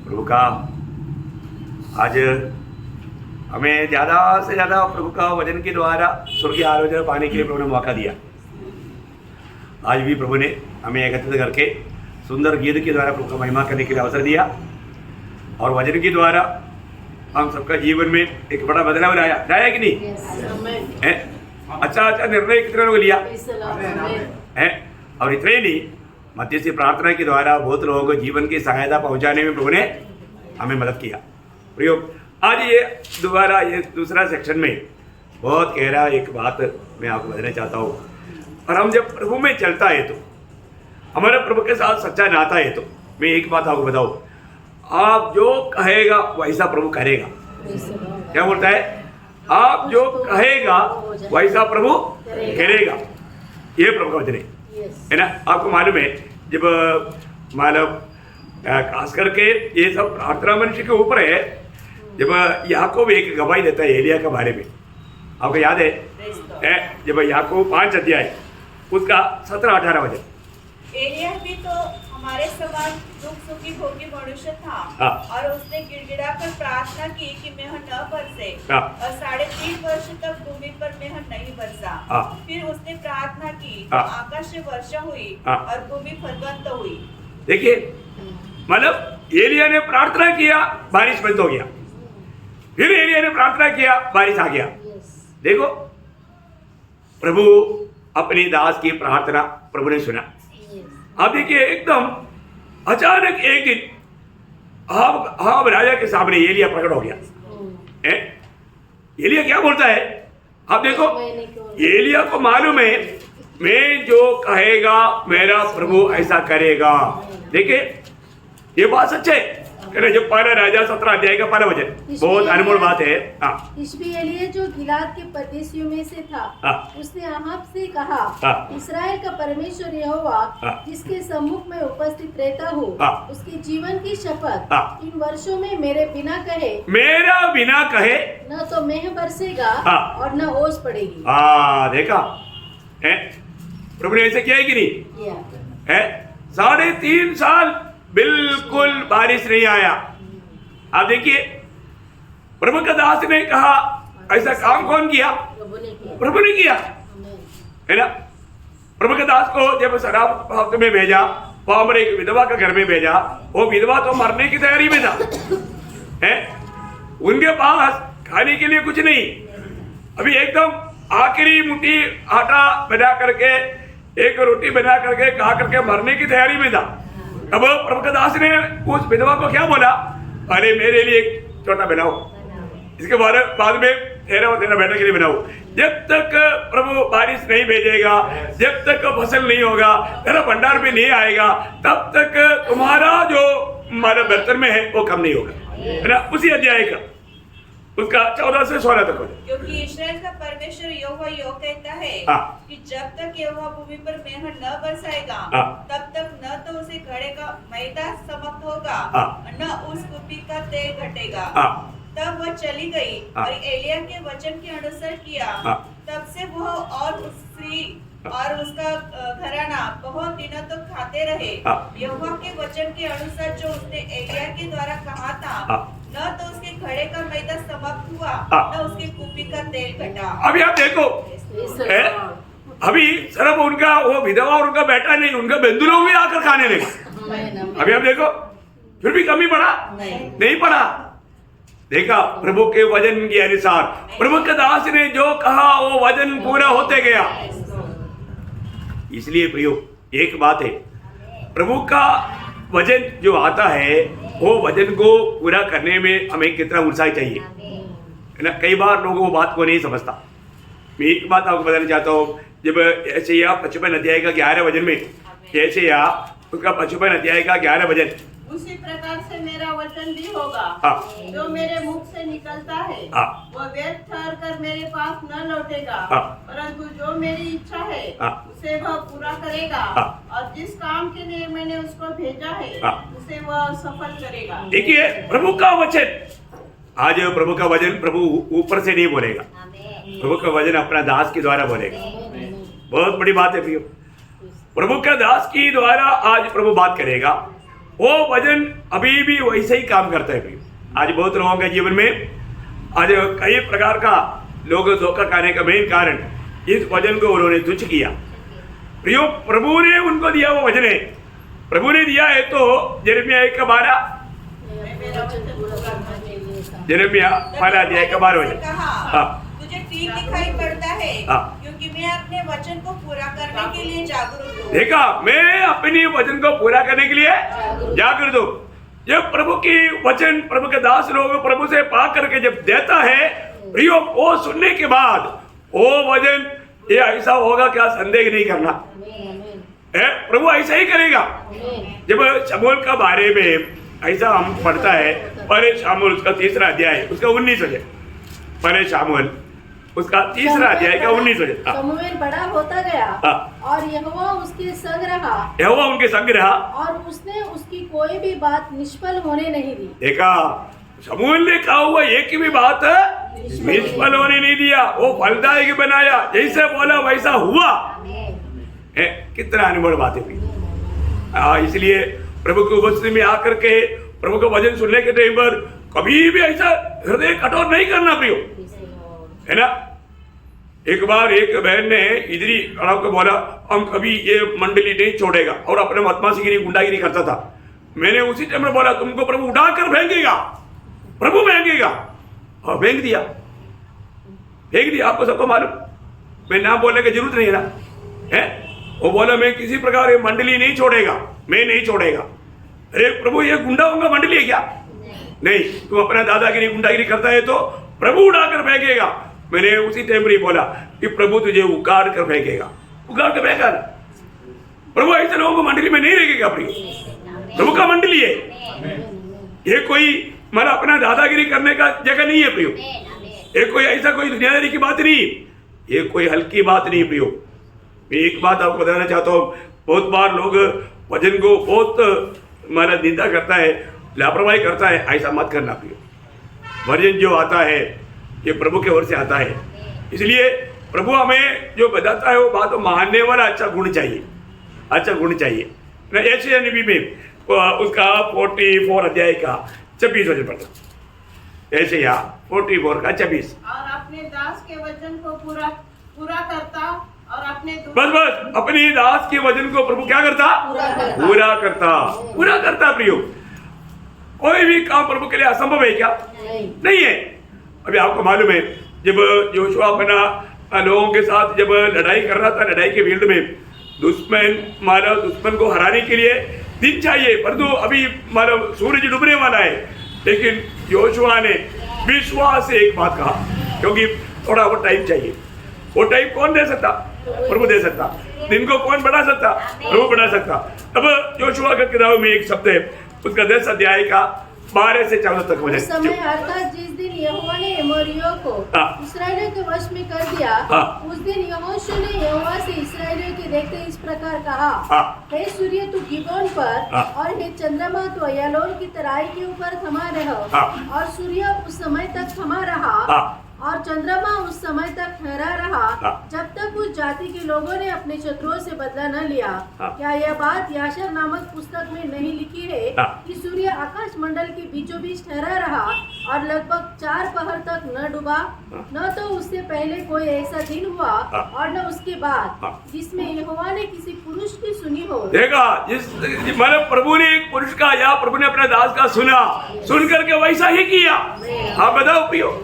प्रभु का आज हमें ज़्यादा से ज़्यादा प्रभु का वचन के द्वारा स्वर्गीय आलोचना पाने के लिए प्रभु ने मौका दिया। आज भी प्रभु ने हमें एकत्रित करके सुंदर गीत के द्वारा प्रभु का महिमा करने के लिए अवसर दिया और वचन के द्वारा हम सबका जीवन में एक बड़ा बदलाव लाया कि नहीं? अच्छा निर्णय कितने लोग लिया है? और इतने ही नहीं, मध्य से प्रार्थना के द्वारा बहुत लोगों को जीवन की सहायता पहुंचाने में प्रभु ने हमें मदद किया। प्रयोग आज ये दोबारा ये दूसरा सेक्शन में बहुत गहरा एक बात मैं आपको बताना चाहता हूँ। और हम जब प्रभु में चलता है तो हमारा प्रभु के साथ सच्चा नाता है तो मैं एक बात आपको बताऊँ, आप जो कहेगा वैसा प्रभु करेगा। क्या बोलता है? आप जो कहेगा वैसा प्रभु करेगा। ये प्रभु का वचन है ना? आपको मालूम है जब मानव खास करके ये सब प्रार्थना मनुष्य के ऊपर है, जब याकूब एक गवाही देता है एलिया के बारे में, आपको याद है? जब याकूब 5 अध्याय उसका 17-18 वचन। एलिया भी तो हमारे समान दुख सुखी भोगी मनुष्य था। हाँ। और उसने गिड़गिड़ा कर प्रार्थना की कि मेह न बरसे। हाँ। और 3.5 वर्ष तक भूमि पर मेह नहीं बरसा। हाँ। फिर उसने प्रार्थना की तो हाँ। आकाश से वर्षा हुई। हाँ। और भूमि फलवंत हुई। देखिए मतलब एलिया ने प्रार्थना किया, बारिश बंद हो गया। फिर एलिया ने प्रार्थना किया, बारिश आ गया। देखो प्रभु अपनी दास की प्रार्थना प्रभु ने सुना। आप देखिए एकदम अचानक एक दिन आप राजा के सामने एलिया प्रकट हो गया। एलिया क्या बोलता है? आप देखो एलिया को मालूम है मैं जो कहेगा मेरा प्रभु ऐसा करेगा। देखिए ये बात सच है। जब पहला राजा 17 अध्याय का 1 वचन बहुत अनमोल बात है। हाँ। इश्बी एलिया जो गिलाद के परदेशियों में से था, हाँ। उसने अहाब से कहा, हाँ। इस्राएल का परमेश्वर यहोवा हाँ। जिसके सम्मुख में उपस्थित रहता हूँ, हाँ। उसके जीवन की शपथ, हाँ। इन वर्षों में मेरे बिना कहे न तो मेह बरसेगा हाँ। और न ओस पड़ेगी। हाँ देखा है प्रभु ने ऐसे किया है कि नहीं? किया। है 3.5 साल बिल्कुल बारिश नहीं आया। आप देखिए प्रभु का दास ने कहा ऐसा काम कौन किया? प्रभु ने किया है ना? प्रभु के दास को जब शराब हफ्ते में भेजा, वहां पर एक विधवा के घर में भेजा, वो विधवा तो मरने की तैयारी में था। है उनके पास खाने के लिए कुछ नहीं, अभी एकदम आखिरी मुट्ठी आटा बना करके एक रोटी बना करके खा करके मरने की तैयारी में था। अब प्रभु का दास ने उस विधवा को क्या बोला? अरे मेरे लिए एक छोटा बनाओ, इसके बाद में तेरा बेटा के लिए बनाओ। जब तक प्रभु बारिश नहीं भेजेगा, जब तक फसल नहीं होगा, तेरा भंडार में नहीं आएगा, तब तक तुम्हारा जो हमारे बर्तन में है वो कम नहीं होगा। है ना? उसी अध्याय का उसका 14 से 16 तक। क्योंकि इस्राएल का परमेश्वर यहोवा यो कहता है कि जब तक यहोवा भूमि पर मेह न बरसाएगा तब तक न तो उसे घड़े का मैदा समाप्त होगा न उस कुप्पी का तेल घटेगा। तब वह चली गई और एलिया के वचन के अनुसार किया। तब से वह और उस स्त्री और उसका घराना बहुत दिनों तक खाते रहे, यहोवा के वचन के अनुसार जो उसने एलिया के द्वारा कहा था। न तो उसके घड़े का मैदा समाप्त हुआ न उसके कुप्पी का तेल घटा। अभी आप देखो अभी सिर्फ उनका वो विधवा और उनका बेटा नहीं, उनका बंधु लोग भी आकर खाने लगे। अभी आप देखो फिर भी कमी पड़ा नहीं पड़ा। देखा प्रभु के वचन के अनुसार प्रभु के दास ने जो कहा वो वचन पूरा होते गया। इसलिए प्रियो एक बात है, प्रभु का वचन जो आता है वो वचन को पूरा करने में हमें कितना उत्साह चाहिए, है ना? कई बार लोगों वो बात को नहीं समझता। मैं एक बात आपको बताना चाहता हूँ, जब यशायाह 55 अध्याय का 11 वचन में यशायाह उसका 55 अध्याय का 11 वचन, उसी प्रकार से मेरा वचन भी होगा जो मेरे मुख से निकलता है वो व्यर्थ ठहर कर मेरे पास न लौटेगा, परंतु जो मेरी इच्छा है उसे वह पूरा करेगा और जिस काम के लिए मैंने उसको भेजा है उसे वह सफल करेगा। देखिए प्रभु का वचन, आज प्रभु का वचन प्रभु ऊपर से नहीं बोलेगा, प्रभु का वचन अपना दास के द्वारा बोलेगा। बहुत बड़ी बात है प्रियो, प्रभु का दास की द्वारा आज प्रभु बात करेगा वो वजन अभी भी वैसे ही काम करता है प्रियो। आज बहुत लोगों के जीवन में आज कई प्रकार का लोग धोखा खाने का मेन कारण इस वजन को उन्होंने तुच्छ किया। प्रियो, प्रभु ने उनको दिया वो वजन है, प्रभु ने दिया है। तो यिर्मयाह 1:12, यिर्मयाह 12:12 वजन। हाँ, तुझे ठीक दिखाई पड़ता है हाँ। क्योंकि मैं अपने वचन को पूरा करने के लिए जागरूक हूँ। देखा, मैं अपनी वचन को पूरा करने के लिए जागरूक हूँ। जब प्रभु की वचन प्रभु के दास लोग प्रभु से पा करके जब देता है प्रियो, वो सुनने के बाद वो वचन ये ऐसा होगा क्या संदेह नहीं करना है, प्रभु ऐसा ही करेगा। जब शमूएल का बारे में ऐसा हम पढ़ता है, पहले शमूएल उसका 3रा अध्याय उसका 19 वजह, पहले शमूएल उसका 3रा अध्याय का 19 वजह। शमूएल बड़ा होता गया और यहोवा उसके संग रहा, यहोवा उनके संग रहा और उसने उसकी कोई भी बात निष्फल होने नहीं दी। देखा, शमूएल ने कहा हुआ एक भी बात निष्फल होने नहीं दिया, वो फलदायक बनाया, जैसे बोला वैसा हुआ। कितना अनुभव बात है। इसलिए प्रभु की उपस्थिति में आकर के प्रभु का वचन सुनने के टाइम पर कभी भी ऐसा हृदय कठोर नहीं करना प्रियो, है ना। एक बार एक बहन ने इधरी खड़ा होकर बोला, हम कभी ये मंडली नहीं छोड़ेगा, और अपने बदमाशीगिरी गुंडागिरी करता था। मैंने उसी टाइम में बोला, तुमको प्रभु उठाकर फेंकेगा, प्रभु फेंकेगा, और फेंक दिया, फेंक दिया। आपको सबको मालूम, मैं नाम बोलने की जरूरत नहीं है ना, है। वो बोला, मैं किसी प्रकार ये मंडली नहीं छोड़ेगा, मैं नहीं छोड़ेगा। अरे प्रभु, ये गुंडा होगा मंडली है क्या? नहीं, तुम अपना दादागिरी गुंडागिरी करता है तो प्रभु उड़ाकर फेंकेगा। मैंने उसी टाइम पर ही बोला कि प्रभु तुझे उखाड़ कर फेंकेगा, उखाड़ कर फेंका ना। प्रभु ऐसे लोगों को मंडली में नहीं रखेगा प्रिय, प्रभु का मंडली है। ये कोई मतलब अपना दादागिरी करने का जगह नहीं है प्रियो, ये कोई ऐसा कोई दुनियादारी की बात नहीं, ये कोई हल्की बात नहीं प्रियो। मैं एक बात आपको बताना चाहता हूँ, बहुत बार लोग वचन को बहुत मतलब निंदा करता है, लापरवाही करता है, ऐसा मत करना प्रियो। वचन जो आता है ये प्रभु के ओर से आता है, इसलिए प्रभु हमें जो बताता है वो बात मानने वाला अच्छा गुण चाहिए, अच्छा गुण चाहिए। यशायाह नबी में उसका 44 अध्याय का 26 वचन पढ़ता, यशायाह 44 का 26। और अपने दास के वचन को पूरा करता और अपने बस अपने दास के वचन को प्रभु क्या करता? पूरा करता प्रियो। कोई भी काम प्रभु के लिए असंभव है क्या? नहीं है। अभी आपको मालूम है, जब योशुआ अपना लोगों के साथ जब लड़ाई कर रहा था, लड़ाई के फील्ड में दुश्मन को हराने के लिए दिन चाहिए, परंतु अभी मतलब सूरज डूबने वाला है, लेकिन योशुआ ने विश्वास से एक बात कहा, क्योंकि थोड़ा वो टाइम चाहिए। वो टाइम कौन दे सकता? प्रभु दे सकता। दिन को कौन बढ़ा सकता? प्रभु बढ़ा सकता। अब योशुआ का किताब में एक शब्द है, उसका 10 अध्याय का 12 से 14 तक हो जाए। उस समय अर्थात जिस दिन यहोवा ने एमोरियों को इस्राएलियों के वश में कर दिया, उस दिन यहोशू ने यहोवा से इस्राएलियों के देखते इस प्रकार कहा, हे सूर्य तू गिबोन पर और हे चंद्रमा तू अय्यालोन की तराई के ऊपर थमा रहो। और सूर्य उस समय तक थमा रहा और चंद्रमा उस समय तक ठहरा रहा जब तक उस जाति के लोगों ने अपने शत्रुओं से बदला न लिया। क्या यह बात याशर नामक पुस्तक में नहीं लिखी है कि सूर्य आकाश मंडल के बीचों बीच ठहरा रहा और लगभग 4 पहर तक न डूबा? न तो उससे पहले कोई ऐसा दिन हुआ और न उसके बाद जिसमें यहोवा ने किसी पुरुष की सुनी हो। देखा, जिस मतलब प्रभु ने एक पुरुष का या प्रभु ने अपने दास का सुना, सुन करके वैसा ही किया। हाँ बताओ प्रियो,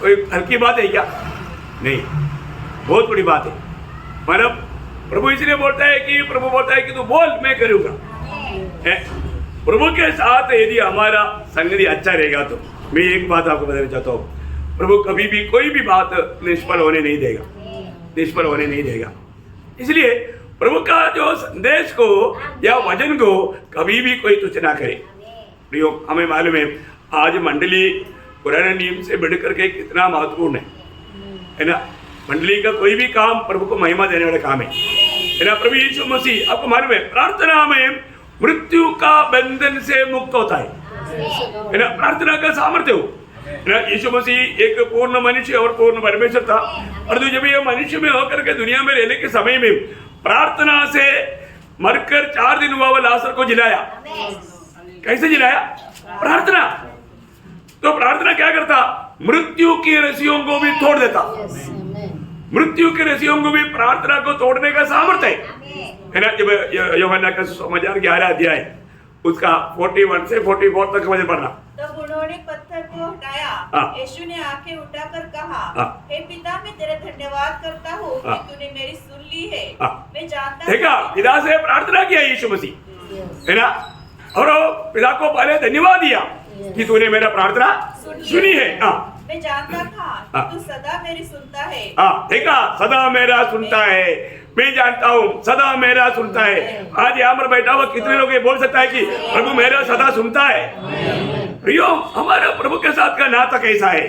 कोई हल्की बात है क्या? नहीं, बहुत बड़ी बात है। मतलब प्रभु इसलिए बोलता है कि प्रभु बोलता है कि तू बोल, मैं करूंगा। प्रभु के साथ यदि हमारा संगति अच्छा रहेगा तो मैं एक बात आपको बताना चाहता हूँ, प्रभु कभी भी कोई भी बात निष्फल होने नहीं देगा, निष्फल होने नहीं देगा। इसलिए प्रभु का जो संदेश को या वचन को कभी भी कोई तुच्छ ना करे। प्रियो, हमें मालूम है आज मंडली पुराने नियम से बढ़कर के कितना महत्वपूर्ण है ना। मंडली का कोई भी काम प्रभु को महिमा देने वाला काम है ना। प्रभु यीशु मसीह, आपको मालूम है, प्रार्थना में मृत्यु का बंधन से मुक्त होता है ना। प्रार्थना का सामर्थ्य हो ना। यीशु मसीह एक पूर्ण मनुष्य और पूर्ण परमेश्वर था, और जब ये मनुष्य में होकर के दुनिया में रहने के समय में प्रार्थना से मरकर 4 दिन हुआ, वो लाजर को जिलाया। कैसे जिलाया? प्रार्थना। तो प्रार्थना क्या करता? मृत्यु की रस्सियों को भी तोड़ देता। मृत्यु की रस्सियों को भी प्रार्थना को तोड़ने का सामर्थ्य है ना। जब यूहन्ना का समाचार 11 अध्याय उसका 41 से 44 तक मुझे पढ़ना। तब उन्होंने पत्थर को हटाया। यीशु ने आंखें उठाकर कहा, हे पिता, मैं तेरा धन्यवाद करता हूँ कि तूने मेरी सुन ली है। मैं जानता हूँ। देखा, पिता से प्रार्थना किया यीशु मसीह, है ना। और पिता को पहले धन्यवाद दिया कि तूने मेरा प्रार्थना सुनी है। मैं जानता था कि तू सदा मेरी सुनता है। देखा, सदा मेरा सुनता है। मैं जानता हूँ सदा मेरा सुनता है। आज यहाँ पर बैठा हुआ कितने लोग ये बोल सकता है कि प्रभु मेरा सदा सुनता है? प्रियो, हमारा प्रभु के साथ का नाता कैसा है?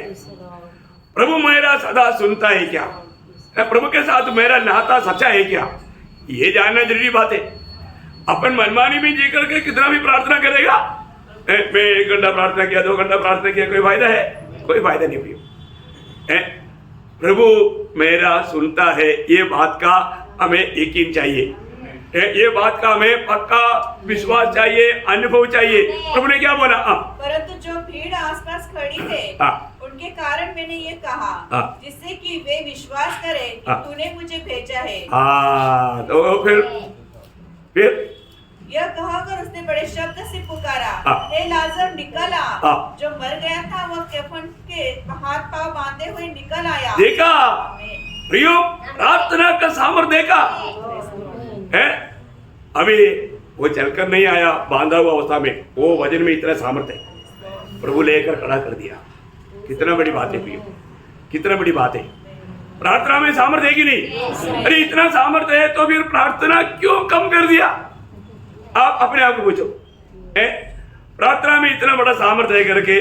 प्रभु मेरा सदा सुनता है क्या? प्रभु के साथ मेरा नाता सच्चा है क्या? ये जानना जरूरी बात है। अपन मनमानी में जी करके कितना भी प्रार्थना करेगा, मैं 1 घंटा प्रार्थना किया, 2 घंटा प्रार्थना किया, कोई फायदा है? कोई फायदा नहीं प्रियो। प्रभु मेरा सुनता है, ये बात का हमें यकीन चाहिए, ये बात का हमें पक्का विश्वास चाहिए, अनुभव चाहिए। प्रभु ने क्या बोला? परंतु जो भीड़ आसपास खड़ी है उनके कारण मैंने ये कहा, जिससे कि वे विश्वास करें कि तूने मुझे भेजा है। तो फिर यह कहकर उसने बड़े शब्द से पुकारा, हे लाजर निकल आ। जो मर गया था वह कफन के हाथ पांव बांधे हुए निकल आया। देखा प्रियो, प्रार्थना का सामर्थ्य देखा है। अभी वो चलकर नहीं आया बांधा हुआ अवस्था में, वो वजन में इतना सामर्थ्य है, प्रभु लेकर खड़ा कर दिया। कितना बड़ी बात है प्रियो, कितना बड़ी बात है। प्रार्थना में सामर्थ्य है कि नहीं? अरे इतना सामर्थ्य है तो फिर प्रार्थना क्यों कम कर दिया? आप अपने आप को पूछो। प्रार्थना में इतना बड़ा सामर्थ्य है करके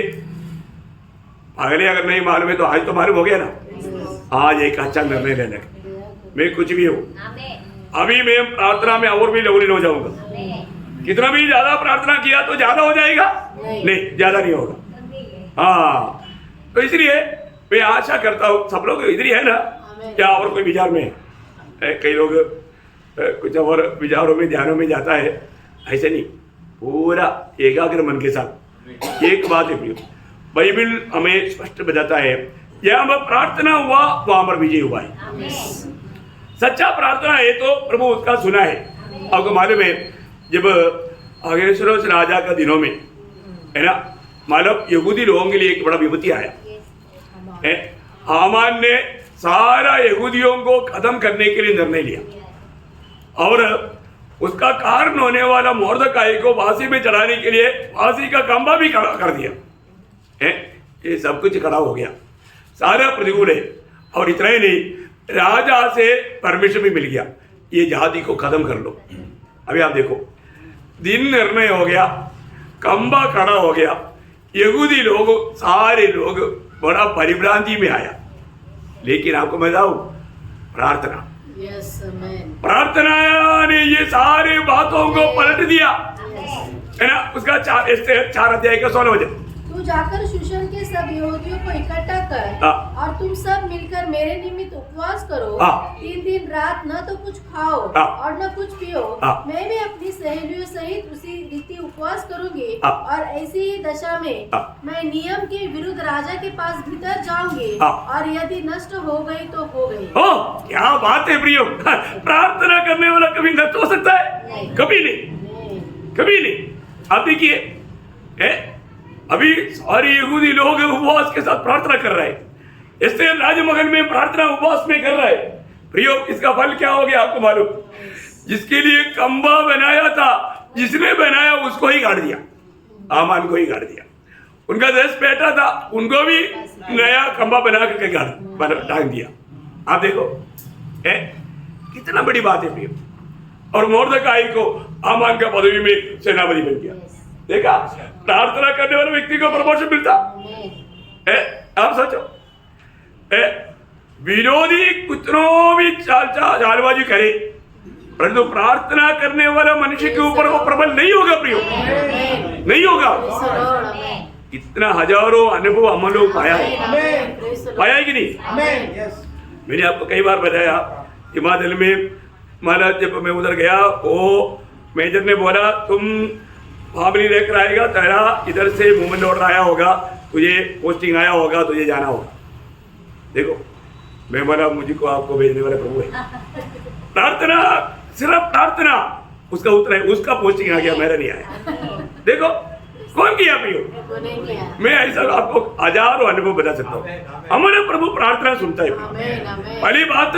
अगले अगर नहीं मालूम है तो आज तो मालूम हो गया ना। आज एक अच्छा निर्णय लेने का, मैं कुछ भी हूँ, अभी मैं प्रार्थना में और भी लवलीन हो जाऊंगा। कितना भी ज्यादा प्रार्थना किया तो ज्यादा हो जाएगा? नहीं, ज्यादा नहीं होगा। हाँ, तो इसलिए मैं आशा करता हूँ सब लोग इधर ही है ना, क्या और कोई विचार में है? कई लोग कुछ और विचारों में, ध्यानों में जाता है, ऐसे नहीं, पूरा एकाग्र मन के साथ। एक बात है प्रियो, बाइबल हमें स्पष्ट बताता है, यहाँ पर प्रार्थना हुआ वहां पर विजय हुआ है। सच्चा प्रार्थना है तो प्रभु उसका सुना है। आपको मालूम है, जब अहश्वेरोश राजा का दिनों में, है ना, मालूम यहूदी लोगों के लिए एक बड़ा विपत्ति आया है। हामान ने सारा यहूदियों को खत्म करने के लिए निर्णय लिया और उसका कारण होने वाला मोर्दकाई को फांसी में चढ़ाने के लिए फांसी का खंभा भी खड़ा कर दिया है। ये सब कुछ खड़ा हो गया, सारा प्रतिकूल है। और इतना ही नहीं, राजा से परमिशन भी मिल गया, ये जाति को खत्म कर लो। अभी आप देखो, दिन निर्णय हो गया, खंभा खड़ा हो गया, यहूदी लोग सारे लोग बड़ा परिभ्रांति में आया। लेकिन आपको मैं बताऊं, प्रार्थना, प्रार्थना ने ये सारे बातों को पलट दिया, है ना। उसका 4 अध्याय का 16 वचन, तू जाकर शूशन के सब यहूदियों को इकट्ठा कर और तुम सब मिलकर मेरे निमित्त उपवास करो। 3 दिन रात न तो कुछ खाओ और न कुछ पियो। मैं भी अपनी सहेलियों सहित उसी रीति उपवास करूंगी और ऐसी ही दशा में मैं नियम के विरुद्ध राजा के पास भीतर जाऊंगी और यदि नष्ट हो गई तो हो गई। क्या बात है प्रियो, प्रार्थना करने वाला कभी नष्ट हो सकता है? कभी नहीं, कभी नहीं। आप देखिए, अभी सारे यहूदी लोग उपवास के साथ प्रार्थना कर रहे हैं। एस्तेर राजमहल में प्रार्थना उपवास में कर रहे हैं। प्रियो, इसका फल क्या हो गया आपको मालूम? जिसके लिए खंभा बनाया था, जिसने बनाया उसको ही गाड़ दिया, हामान को ही गाड़ दिया। उनका 10 बेटा था, उनको भी नया खंभा बना करके टांग दिया। आप देखो कितना बड़ी बात है प्रियो। और मोर्दकाई को हामान का पदवी में सेनापति बन गया। देखा, प्रार्थना करने वाले व्यक्ति को प्रमोशन मिलता है। आप सोचो, विरोधी कितनों भी चालबाजी करे, परंतु प्रार्थना करने वाला मनुष्य के ऊपर वो प्रबल नहीं होगा प्रियो, नहीं होगा। इतना हजारों अनुभव हम लोग पाया है कि नहीं? मैंने आपको कई बार बताया, हिमाचल में महाराज जब मैं उधर गया, वो मेजर ने बोला तुम फैमिली लेकर आएगा, तेरा इधर से मूवमेंट ऑर्डर आया होगा, तुझे पोस्टिंग आया होगा, तुझे जाना होगा। देखो मैं बोला मुझे को आपको भेजने वाला प्रभु है। प्रार्थना, सिर्फ प्रार्थना, उसका उत्तर है, उसका पोस्टिंग आ गया, मेरा नहीं आया। देखो कौन किया प्रियो? मैं ऐसा आपको हजारों अनुभव बता सकता हूँ। हमारे प्रभु प्रार्थना सुनता है। पहली बात,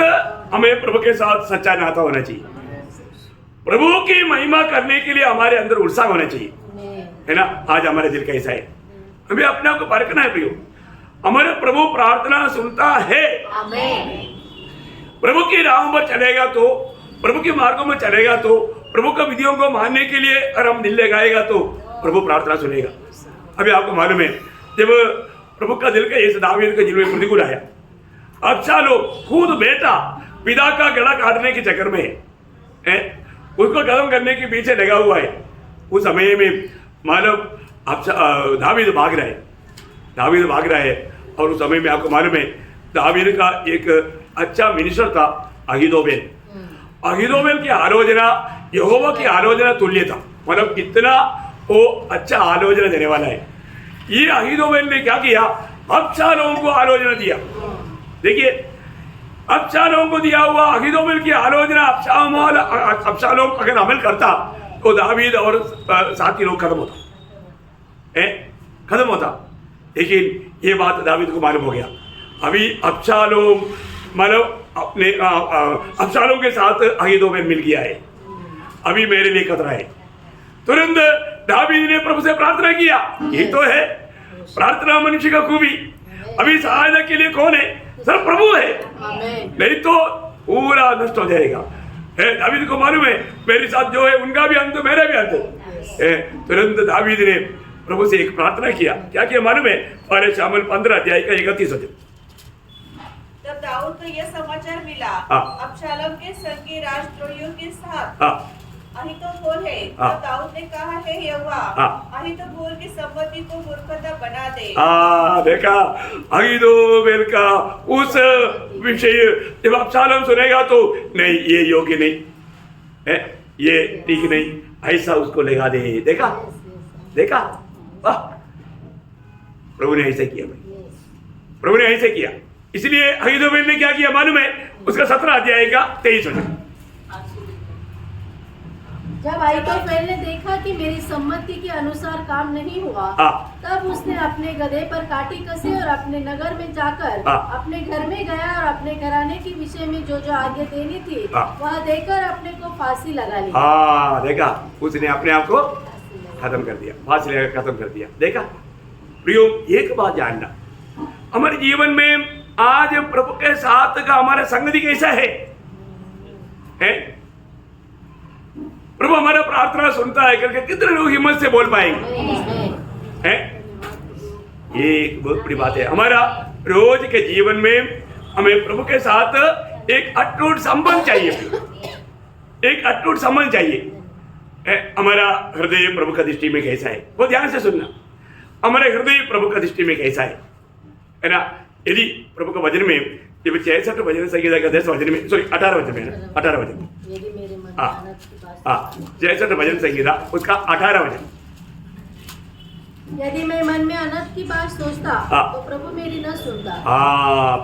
हमें प्रभु के साथ सच्चा नाता होना चाहिए। प्रभु की महिमा करने के लिए हमारे अंदर उत्साह होना चाहिए, है ना। आज हमारे दिल कैसा है, हमें अपने आप को परखना है प्रियो। हमारे प्रभु प्रार्थना सुनता है। प्रभु की राहों पर चलेगा तो, प्रभु के मार्गों में चलेगा तो, प्रभु का विधियों को मानने के लिए अगर हम दिल लगाएगा तो प्रभु प्रार्थना सुनेगा। अभी आपको मालूम है, जब प्रभु का दिल का इस दावीद के दिल में प्रतिकूल आया, अच्छा लोग खुद बेटा पिता का गला काटने के चक्कर में है, उसको खत्म करने के पीछे लगा हुआ है। उस समय में मालूम दावीद भाग रहा है, दावीद भाग रहा है। और उस समय में आपको मालूम है, दावीद का एक अच्छा मिनिस्टर था अहीतोपेल। अहीतोपेल की आलोचना यहोवा की आलोचना तुल्य था, मतलब इतना वो अच्छा आलोचना देने वाला है। ये अहीतोपेल ने क्या किया, अबशालोम को आलोचना दिया। देखिए अबशालोम को दिया हुआ अहीतोपेल की आलोचना, अबशालोम अगर अमल करता तो दावीद और साथी लोग खत्म होता। लेकिन ये बात दावीद को मालूम हो गया। अभी अबशालोम मतलब अपने अबशालोम के साथ अहीतोपेल मिल गया है, अभी मेरे लिए खतरा है। तुरंत दावीद ने प्रभु से प्रार्थना किया। ये तो है प्रार्थना मनुष्य का खूबी। अभी सहायता के लिए कौन है? सिर्फ प्रभु है, नहीं तो पूरा नष्ट हो जाएगा। दावीद को मालूम है मेरे साथ जो है उनका भी अंत, मेरा भी अंत। तुरंत दावीद ने प्रभु से एक प्रार्थना किया। क्या किया मालूम है? पहले शामुएल 15 अध्याय का 31 वचन। तब दाऊद को यह समाचार मिला, अबशालोम के संगी राजद्रोहियों के साथ अहीतोपेल है। तब दाऊद ने कहा, हे यहोवा, अहीतोपेल की सम्मति को मूर्खता बना दे। देखा अहीतोपेल का उस विषय जब अबशालोम सुनेगा तो नहीं, ये योग्य नहीं है, ये ठीक नहीं, ऐसा उसको लगा दे। देखा वाह, प्रभु ने ऐसे किया भाई, प्रभु ने ऐसे किया। इसलिए अहीतोपेल ने क्या किया मालूम है? उसका 17 अध्याय का 23 वचन। जब अहीतोपेल ने देखा कि मेरी सम्मति के अनुसार काम नहीं हुआ, तब उसने अपने गधे पर काठी कसी और अपने नगर में जाकर अपने घर में गया और अपने घराने के विषय में जो जो आज्ञा देनी थी वह देकर अपने को फांसी लगा ली। देखा, उसने अपने आप को खत्म कर दिया, फांसी लगा खत्म कर दिया। देखा प्रियो, एक बात जानना, हमारे जीवन में आज प्रभु के साथ का हमारा संगति कैसा है? प्रभु हमारा प्रार्थना सुनता है करके कितने लोग हिम्मत से बोल पाएंगे? ये एक बहुत बड़ी बात है। हमारा रोज के जीवन में हमें प्रभु के साथ एक अटूट संबंध चाहिए, एक अटूट संबंध चाहिए। हमारा हृदय प्रभु का दृष्टि में कैसा है, वो ध्यान से सुनना। हमारे हृदय प्रभु का दृष्टि में कैसा है ना। यदि प्रभु का वचन में जब 66 वचन संगीता का 10 वचन में, सॉरी 18 वचन में, 18 वचन, 66 वचन संगीता उसका 18 वचन। यदि मैं मन में अनर्थ की बात सोचता तो प्रभु मेरी न सुनता।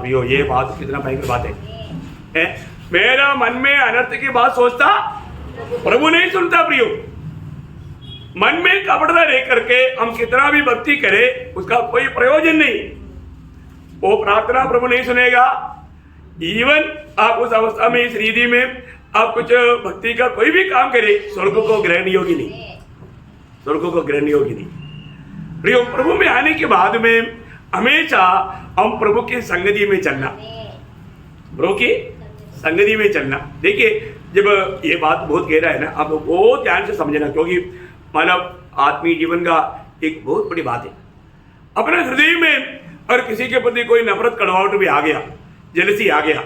प्रियो, ये बात कितना भयंकर बात है। मेरा मन में अनर्थ की बात सोचता, प्रभु नहीं सुनता। प्रियो, मन में कपड़ा रह करके हम कितना भी भक्ति करें उसका कोई प्रयोजन नहीं, वो प्रार्थना प्रभु नहीं सुनेगा। इवन आप उस अवस्था में, इस रीति में आप कुछ भक्ति का कोई भी काम करें, स्वर्ग को ग्रहण योग्य नहीं, स्वर्ग को ग्रहण योग्य नहीं। प्रियो, प्रभु में आने के बाद में हमेशा हम प्रभु की संगति में चलना, प्रभु की संगति में चलना। देखिए, जब ये बात बहुत गहरा है ना, आप बहुत ध्यान से समझना, क्योंकि मानव आत्मीय जीवन का एक बहुत बड़ी बात है। अपने हृदय में और किसी के प्रति कोई नफरत, कड़वाहट भी आ गया, जेलसी आ गया,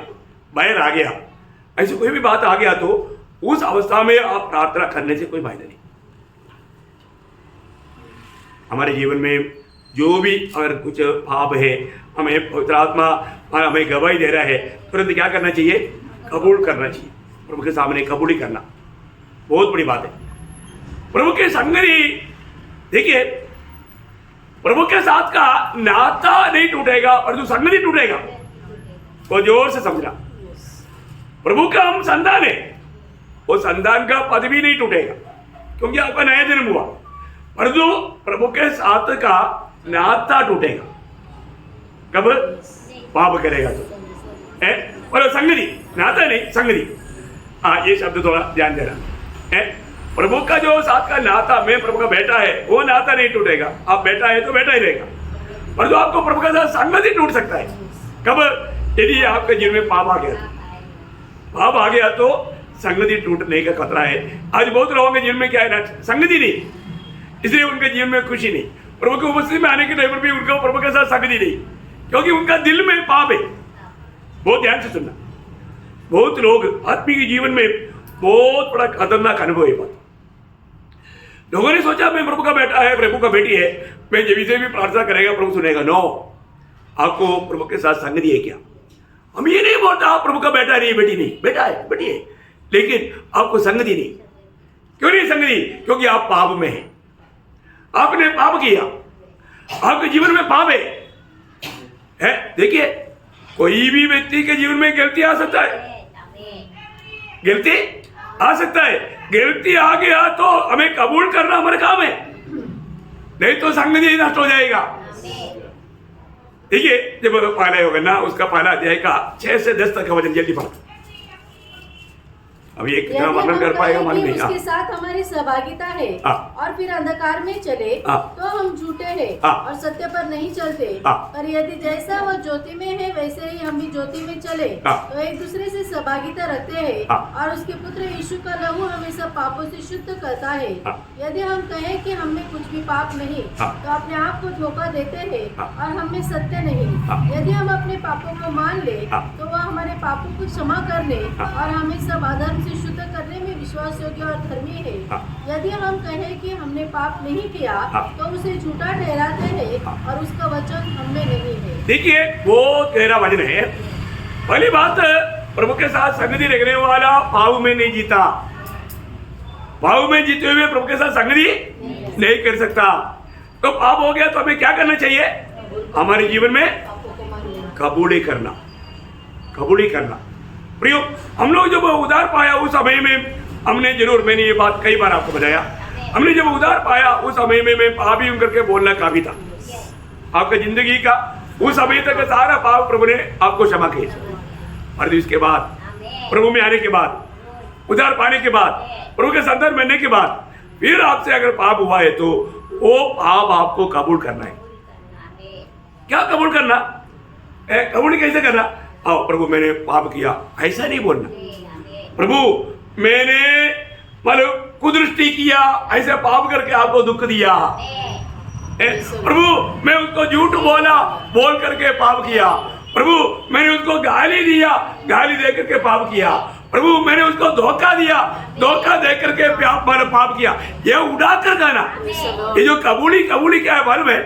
बैर आ गया, ऐसी कोई भी बात आ गया तो उस अवस्था में आप प्रार्थना करने से कोई फायदा नहीं। हमारे जीवन में जो भी अगर कुछ पाप है, हमें पवित्र आत्मा हमें गवाही दे रहा है, तुरंत क्या करना चाहिए? कबूल करना चाहिए। प्रभु के सामने कबूली करना बहुत बड़ी बात है। प्रभु के संगति, देखिए प्रभु के साथ का नाता नहीं टूटेगा और जो संगति टूटेगा वो जोर से समझना। प्रभु का हम संतान है, वो संतान का पद भी नहीं टूटेगा क्योंकि आपका नया जन्म हुआ, पर जो प्रभु के साथ का नाता टूटेगा कब? पाप करेगा तो है। और संगति, नाता नहीं संगति, हाँ ये शब्द थोड़ा ध्यान देना है। प्रभु का जो साथ का नाता, मैं प्रभु का बेटा है, वो नाता नहीं टूटेगा। आप बेटा है तो बेटा ही रहेगा, पर जो आपको प्रभु का साथ संगति टूट सकता है कब? यदि आपके जीवन में पाप आ गया, पाप आ गया तो संगति टूटने का खतरा है। आज बहुत लोगों के जीवन में क्या है ना, संगति नहीं, इसलिए उनके जीवन में खुशी नहीं। प्रभु की उपस्थिति में आने के टाइम पर भी उनका प्रभु के साथ संगति नहीं, क्योंकि उनका दिल में पाप है। बहुत ध्यान से सुनना, बहुत लोग आत्मिक जीवन में बहुत बड़ा खतरनाक अनुभव है। लोगों ने सोचा मैं प्रभु का बेटा है, प्रभु का बेटी है, मैं जब से भी प्रार्थना करेगा प्रभु सुनेगा। नो, आपको प्रभु के साथ संगति है क्या? हम ये नहीं बोलता आप प्रभु का बेटा नहीं, बेटी नहीं, बेटा है बेटी है, लेकिन आपको संगति नहीं। क्यों नहीं संगति? क्योंकि आप पाप में हैं, आपने पाप किया, आपके जीवन में पाप है। देखिए कोई भी व्यक्ति के जीवन में गलती आ सकता है, गलती आ सकता है। गलती आ गया तो हमें कबूल करना हमारा काम है, नहीं तो संगति नष्ट हो जाएगा। देखिए जब पहला होगा ना, उसका पहला अध्याय का 6 से 10 तक का वचन जल्दी पढ़ो। अभी एक कितना वर्णन कर पाएगा मालूम नहीं। उसके साथ हमारी सहभागिता है और फिर अंधकार में चले तो हम झूठे हैं और सत्य पर नहीं चलते। पर यदि जैसा वह ज्योति में है वैसे ही हम भी ज्योति में चले तो एक दूसरे से सहभागिता रखते हैं और उसके पुत्र यीशु का लहू हमें सब पापों से शुद्ध करता है। यदि हम कहें कि हम में कुछ भी पाप नहीं तो अपने आप को धोखा देते हैं और हम में सत्य नहीं। यदि हम अपने पापों को मान ले तो वह हमारे पापों को क्षमा करने और हमें सब अधर्म से शुद्ध करने में विश्वास योग्य और धर्मी है। यदि हम कहें कि हमने पाप नहीं किया तो उसे झूठा ठहराते हैं और उसका वचन हम में नहीं है। देखिए बहुत गहरा वचन है। पहली बात, प्रभु के साथ संगति रखने वाला पाप में नहीं जीता। पाप में जीते हुए प्रभु के साथ संगति नहीं कर सकता। तो पाप हो गया तो हमें क्या करना चाहिए? हमारे जीवन में कबूली करना, कबूली करना। प्रियो, हम लोग जब उद्धार पाया उस समय में हमने जरूर, मैंने ये बात कई बार आपको बताया, हमने जब उद्धार पाया उस समय में मैं पापी हूं करके बोलना काफी था। आपका जिंदगी का उस समय तक सारा पाप प्रभु ने आपको क्षमा किया। और इसके बाद प्रभु में आने के बाद, उद्धार पाने के बाद, प्रभु के संतान बनने के बाद फिर आपसे अगर पाप हुआ है तो वो पाप आपको कबूल करना है। क्या कबूल करना? कबूल कैसे करना? आओ प्रभु मैंने पाप किया, ऐसा नहीं बोलना। प्रभु मैंने मतलब कुदृष्टि किया, ऐसे पाप करके आपको दुख दिया। प्रभु मैं उसको झूठ बोला, बोल करके पाप किया। प्रभु मैंने उसको गाली दिया, गाली दे करके पाप किया। प्रभु मैंने उसको धोखा दिया, धोखा दे करके पाप किया। ये उड़ा कर गाना, ये जो कबूली क्या है मालूम है?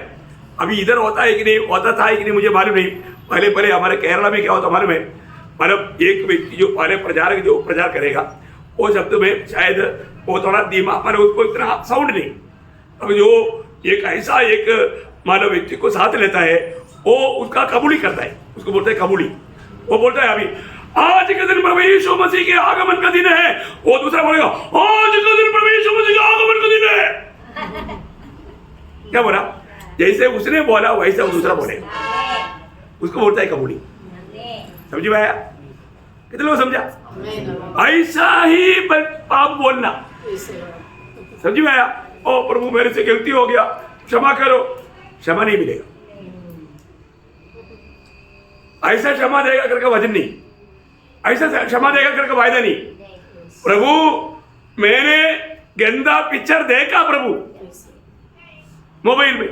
अभी इधर होता है कि नहीं, होता था कि नहीं मुझे मालूम नहीं। पहले हमारे केरला में क्या होता मालूम है? मतलब एक व्यक्ति जो पहले प्रचार करेगा वो शब्द में शायद वो थोड़ा धीमा, मतलब उसको इतना साउंड नहीं। अब जो एक ऐसा एक मानव व्यक्ति को साथ लेता है वो उसका कबूली करता है, उसको बोलता है कबूली। वो बोलता है अभी आज के दिन प्रभु यीशु मसीह के आगमन का दिन है। वो दूसरा बोलेगा आज के दिन प्रभु यीशु मसीह के आगमन का दिन है। क्या बोला? जैसे उसने बोला वैसे वो दूसरा बोलेगा, उसको बोलता है कबूली। समझी भाई? कितने लोग समझा? ऐसा ही पाप बोलना। समझी भाई? ओ प्रभु मेरे से गलती हो गया, क्षमा करो। क्षमा नहीं मिलेगा, ऐसा क्षमा देगा करके वचन नहीं, ऐसा क्षमा देगा करके वायदा नहीं। प्रभु मैंने गंदा पिक्चर देखा प्रभु मोबाइल में,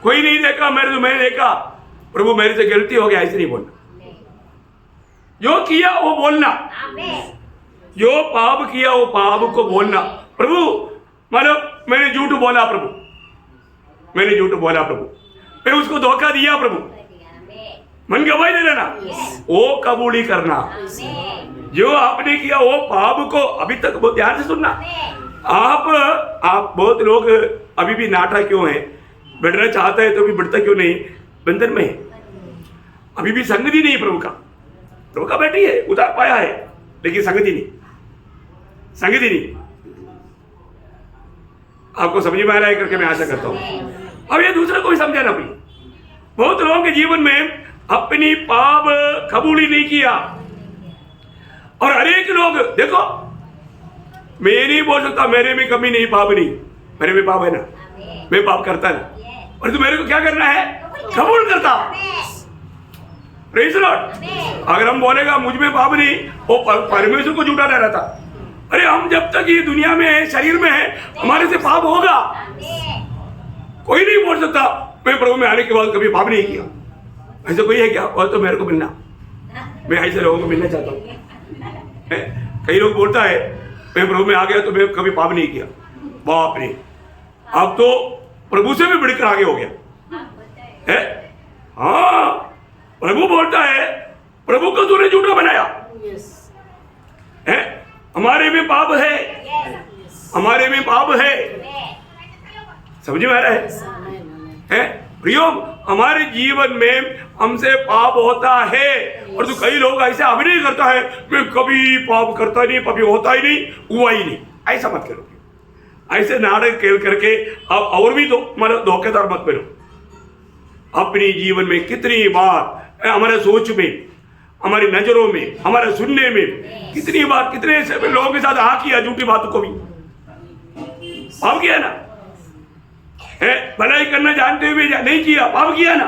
कोई नहीं देखा, मैंने देखा। प्रभु मेरे से गलती हो गया, ऐसे नहीं बोलना। जो किया वो बोलना, जो पाप किया वो पाप को बोलना। प्रभु मतलब मैंने झूठ बोला प्रभु, मैंने झूठ बोला प्रभु, मैं उसको धोखा दिया प्रभु, मन गवाही दे देना, वो कबूली करना। जो आपने किया वो पाप को, अभी तक बहुत ध्यान से सुनना, आप बहुत लोग अभी भी नाटा क्यों है, बढ़ना चाहता है तो भी बढ़ता क्यों नहीं, बंधन में है, अभी भी संगति नहीं प्रभु का बैठी है, उतार पाया है लेकिन संगति नहीं। आपको समझ में आ रहा है करके मैं आशा करता हूं। अब ये दूसरा को भी समझाना भी, बहुत लोगों के जीवन में अपनी पाप कबूल ही नहीं किया, और अनेक लोग देखो, मैं नहीं बोल सकता मेरे में कमी नहीं, पाप नहीं, मेरे में पाप है ना, मैं पाप करता ना, और तो मेरे को क्या करना है, कबूल करता। Praise the Lord. अगर हम बोलेगा मुझ में पाप नहीं, वो परमेश्वर को झूठा ठहराता। अरे हम जब तक ये दुनिया में है, शरीर में है, हमारे से पाप होगा। कोई नहीं बोल सकता मैं प्रभु में आने के बाद कभी पाप नहीं किया, ऐसा कोई है क्या? और तो मेरे को मिलना, मैं ऐसे लोगों को मिलना चाहता हूँ। कई लोग बोलता है मैं प्रभु में आ गया तो मैं कभी पाप नहीं किया, बाप रे, अब तो प्रभु से भी बढ़कर आगे हो गया है। हाँ, प्रभु बोलता है प्रभु को तूने झूठा बनाया है, हमारे में पाप है, हमारे में पाप है, समझ में आ रहा है? प्रियो, हमारे जीवन में हमसे पाप होता है, और तो कई लोग ऐसे अभिनय करता है मैं कभी पाप करता नहीं, कभी होता ही नहीं, हुआ ही नहीं। ऐसा मत करो, ऐसे नाटक खेल करके अब और भी तो मतलब धोखेदार मत बनो। अपने जीवन में कितनी बार हमारे सोच में, हमारी नजरों में, हमारे सुनने में कितनी बार कितने लोगों के साथ हाँ किया, झूठी बातों को भी पाप किया ना, भलाई करना जानते हुए नहीं किया, पाप किया ना,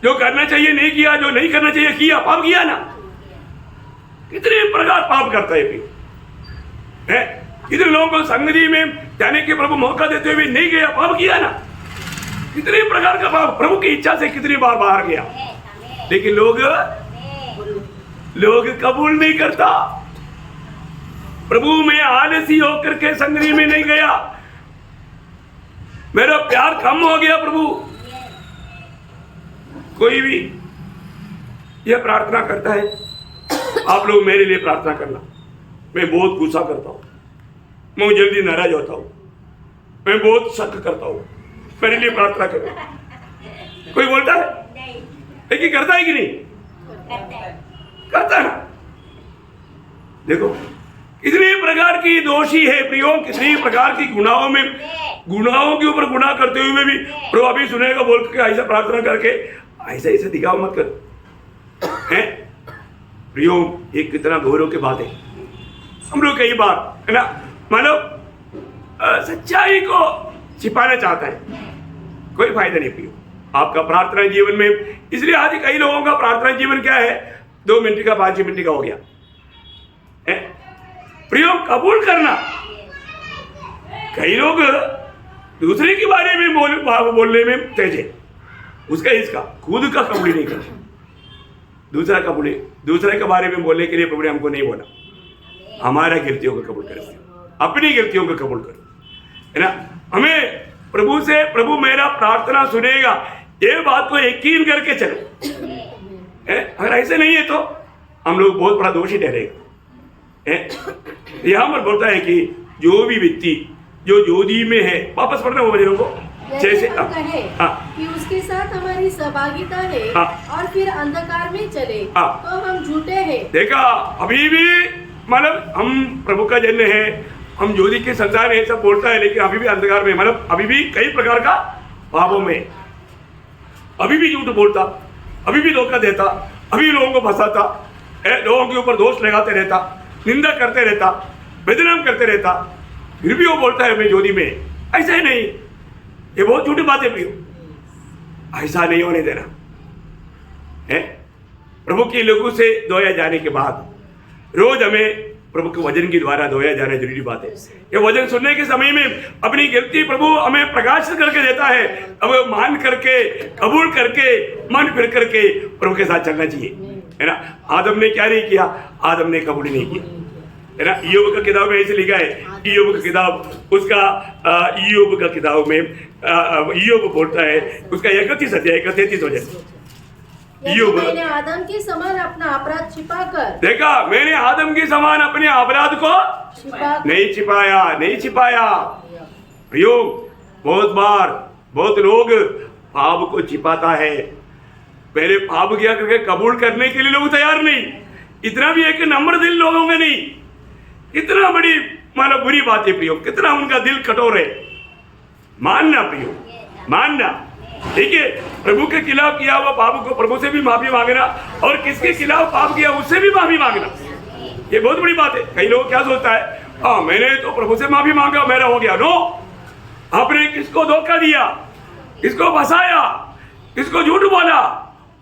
जो करना चाहिए नहीं किया, जो नहीं करना चाहिए किया, पाप किया ना। कितने प्रकार पाप करता है फिर, कितने लोगों को संगति में जाने के प्रभु मौका देते हुए नहीं गया, पाप किया ना। कितने प्रकार का पाप, प्रभु की इच्छा से कितनी बार बाहर गया, लेकिन लोग कबूल नहीं करता। प्रभु में आलसी होकर के संगति में नहीं गया, मेरा प्यार कम हो गया प्रभु। कोई भी यह प्रार्थना करता है, आप लोग मेरे लिए प्रार्थना करना, मैं बहुत गुस्सा करता हूं, मैं जल्दी नाराज होता हूं, मैं बहुत शक करता हूं, मेरे लिए प्रार्थना करो। कोई बोलता है लेकिन करता है कि नहीं? करता है ना। देखो कितने प्रकार की दोषी है प्रियो, कितनी प्रकार की गुनाहों के ऊपर गुनाह करते हुए भी प्रभु अभी सुनेगा बोल के ऐसा प्रार्थना करके ऐसे दिखाओ मत कर, हैं प्रियो। ये कितना गौरव की बात है। हम लोग कई बार है ना, मानो सच्चाई को छिपाना चाहता है, कोई फायदा नहीं प्रियो आपका प्रार्थना जीवन में। इसलिए आज कई लोगों का प्रार्थना जीवन क्या है, 2 मिनट का 5 मिनट का हो गया है। प्रियो कबूल करना, कई लोग दूसरे के बारे में बोलने में तेज है, उसका इसका खुद का कबूल नहीं करना। दूसरे के बारे में बोलने के लिए प्रभु ने हमको नहीं बोला, हमारा गिरतियों को कबूल करो, अपनी गिरतियों को कबूल करो, है ना। हमें प्रभु से, प्रभु मेरा प्रार्थना सुनेगा, ये बात को यकीन करके चलो। अगर ऐसे नहीं है तो हम लोग बहुत बड़ा दोषी ठहरेगा। यहाँ पर बोलता है कि जो भी व्यक्ति जो ज्योति में है, वापस पढ़ना वो वचनों को, जैसे कि उसके साथ हमारी सहभागिता है और फिर अंधकार में चले तो हम झूठे हैं। देखा, अभी भी मतलब हम प्रभु का जन है, हम ज्योति के संसार है सब बोलता है, लेकिन अभी भी अंधकार में, मतलब अभी भी कई प्रकार का पापों में, अभी भी झूठ बोलता, अभी भी धोखा देता, अभी लोगों को फंसाता, लोगों के ऊपर दोष लगाते रहता, निंदा करते रहता, बदनाम करते रहता, फिर भी वो बोलता है मैं ज्योति में। ऐसा ही नहीं, ये बहुत झूठी बात है प्रियो, ऐसा नहीं होने देना है। प्रभु के लोगों से धोया जाने के बाद रोज हमें प्रभु के वचन के द्वारा धोया जाना जरूरी बात है। ये वचन सुनने के समय में अपनी गिरती प्रभु हमें प्रकाशित करके देता है, अब मान करके, कबूल करके, मन फिर करके प्रभु के साथ चलना चाहिए, है ना। आदम ने क्या नहीं किया, आदम ने कबूल नहीं किया, है ना। ईयोब का किताब में ऐसे लिखा है, ईयोब का किताब उसका ईयोब का किताब में ईयोब बोलता है उसका 31 अध्याय 33 वचन, क्योंकि मैंने आदम के समान अपना अपराध छिपाकर देखा, मैंने आदम के समान अपने अपराध को नहीं छिपाया। प्रयोग बहुत बार बहुत लोग पाप को छिपाता है, पहले पाप किया करके कबूल करने के लिए लोग तैयार नहीं। इतना भी एक नम्र दिल लोगों में नहीं। कितना बड़ी मानो बुरी बात है प्रयोग, कितना उनका दिल कठोर है। मानना प्रयोग, मानना ठीक है। प्रभु के खिलाफ किया हुआ पाप को प्रभु से भी माफी मांगना, और किसके खिलाफ पाप किया उससे भी माफी मांगना, ये बहुत बड़ी बात है। कई लोग क्या सोचता है, हाँ मैंने तो प्रभु से माफी मांगा मेरा हो गया। नो, आपने किसको धोखा दिया, किसको फंसाया, किसको झूठ बोला,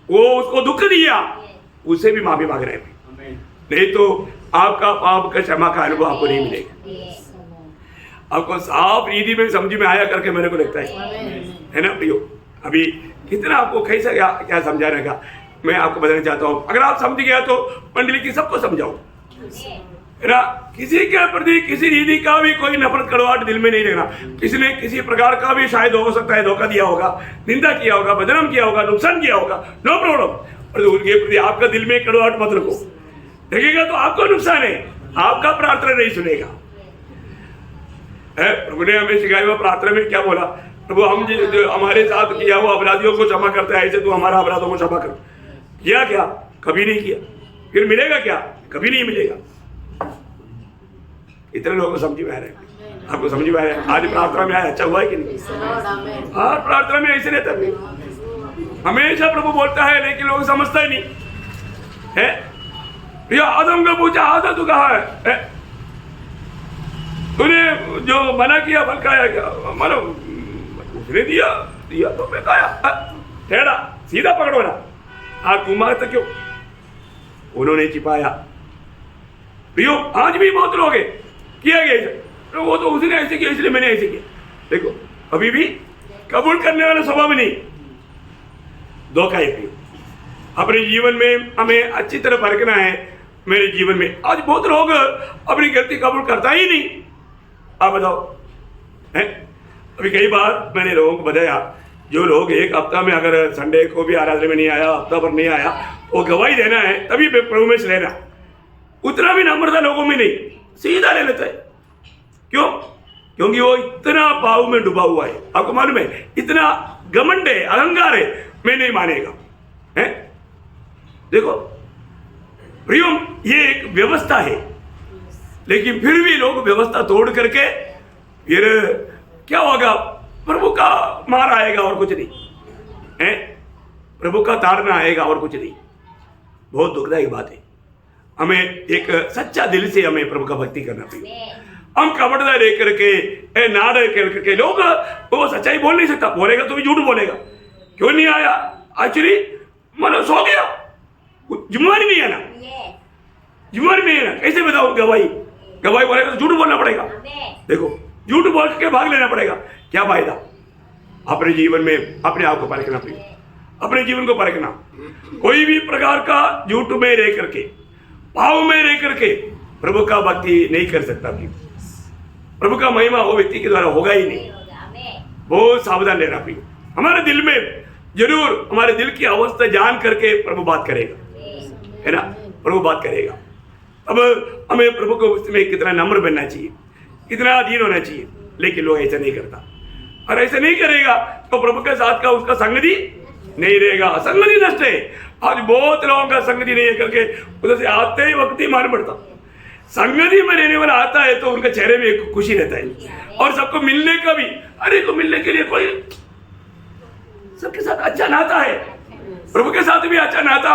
वो उसको दुख दिया, उससे भी माफी मांग रहे हैं। नहीं तो आपका पाप का क्षमा का अनुभव आपको नहीं मिलेगा। आपको साफ रीति में समझ में आया करके मेरे को लगता है ना प्रियो। अभी कितना आपको कैसा क्या समझाने का मैं आपको बताना चाहता हूँ। अगर आप समझ गया तो मंडली की सबको समझाओ, है ना। किसी के प्रति किसी रीति का भी कोई नफरत कड़वाहट दिल में नहीं रखना। किसी ने किसी प्रकार का भी शायद हो सकता है धोखा दिया होगा, निंदा किया होगा, बदनाम किया होगा, नुकसान किया होगा, नो प्रॉब्लम। और उनके प्रति आपका दिल में कड़वाहट मत रखो। देखिएगा तो आपको नुकसान है, आपका प्रार्थना नहीं सुनेगा। प्रभु ने हमें सिखाया हुआ प्रार्थना में क्या बोला, प्रभु हम जो हमारे साथ किया हुआ अपराधियों को क्षमा करता है, ऐसे तू हमारा अपराधों को क्षमा कर। किया क्या? कभी नहीं किया। फिर मिलेगा क्या? कभी नहीं मिलेगा। इतने लोगों को समझ में आ रहे हैं, आपको समझ में आया? आज प्रार्थना में आया, अच्छा हुआ है कि नहीं? हाँ, प्रार्थना में ऐसे रहता है, हमेशा प्रभु बोलता है लेकिन लोग समझता ही नहीं है। भैया आदम को पूछा, आदम तू कहाँ है? तूने जो मना किया फल खाया क्या? मानो उसने दिया तो मैं खाया। टेढ़ा सीधा पकड़ो ना, आज तुम मांगते क्यों? उन्होंने छिपाया। प्रियो आज भी बहुत लोग हैं किया गया, तो वो तो उसने ऐसे किया इसलिए मैंने ऐसे किया। देखो अभी भी कबूल करने वाला स्वभाव नहीं, धोखा है। प्रियो अपने जीवन में हमें अच्छी तरह परखना है। मेरे जीवन में आज बहुत लोग अपनी गलती कबूल करता ही नहीं। आप बताओ हैं? अभी कई बार मैंने लोगों को बताया, जो लोग एक हफ्ता में अगर संडे को भी आराधना में नहीं आया, हफ्ता भर नहीं आया, वो गवाही देना है तभी प्रभु में लेना। उतना भी नम्रता लोगों में नहीं, सीधा ले लेता है। क्यों? क्योंकि वो इतना पाव में डूबा हुआ है। आपको मालूम है, इतना घमंड है, अहंकार है, मैं नहीं मानेगा। हैं? देखो प्रियम, ये एक व्यवस्था है, लेकिन फिर भी लोग व्यवस्था तोड़ करके फिर क्या होगा? प्रभु का मार आएगा और कुछ नहीं है, प्रभु का ताड़ना आएगा और कुछ नहीं। बहुत दुखदायी बात है। हमें एक सच्चा दिल से हमें प्रभु का भक्ति करना चाहिए। हम कपड़दार रह करके नाड़ करके लोग वो सच्चाई बोल नहीं सकता, बोलेगा तो भी झूठ बोलेगा। क्यों नहीं आया? एक्चुअली मतलब सो गया, जिम्मेवारी नहीं है ना, जिम्मेवारी नहीं है ना। कैसे बताओ? गवाही बोलेगा तो झूठ बोलना पड़ेगा। देखो झूठ बोल के भाग लेना पड़ेगा, क्या फायदा? अपने जीवन में अपने आप को परखना पड़ेगा, अपने जीवन को परखना। कोई भी प्रकार का झूठ में रह करके, भाव में रह करके प्रभु का भक्ति नहीं कर सकता। प्रभु का महिमा वो व्यक्ति के द्वारा होगा ही नहीं। बहुत सावधान रहना पड़ेगा। हमारे दिल में जरूर, हमारे दिल की अवस्था जान करके प्रभु बात करेगा, है ना। प्रभु बात करेगा। अब हमें प्रभु को उसमें कितना नम्र बनना चाहिए, कितना अधीन होना चाहिए, लेकिन लोग ऐसा नहीं करता। और ऐसा नहीं करेगा तो प्रभु के साथ का उसका संगति नहीं रहेगा, संगति नष्ट है। आज बहुत लोगों का संगति नहीं है करके उधर से आते ही वक्त ही मालूम पड़ता। संगति में रहने वाला आता है तो उनके चेहरे में एक खुशी रहता है, और सबको मिलने का भी, अरे को मिलने के लिए कोई सबके साथ अच्छा नाता है, प्रभु के साथ भी अच्छा नाता।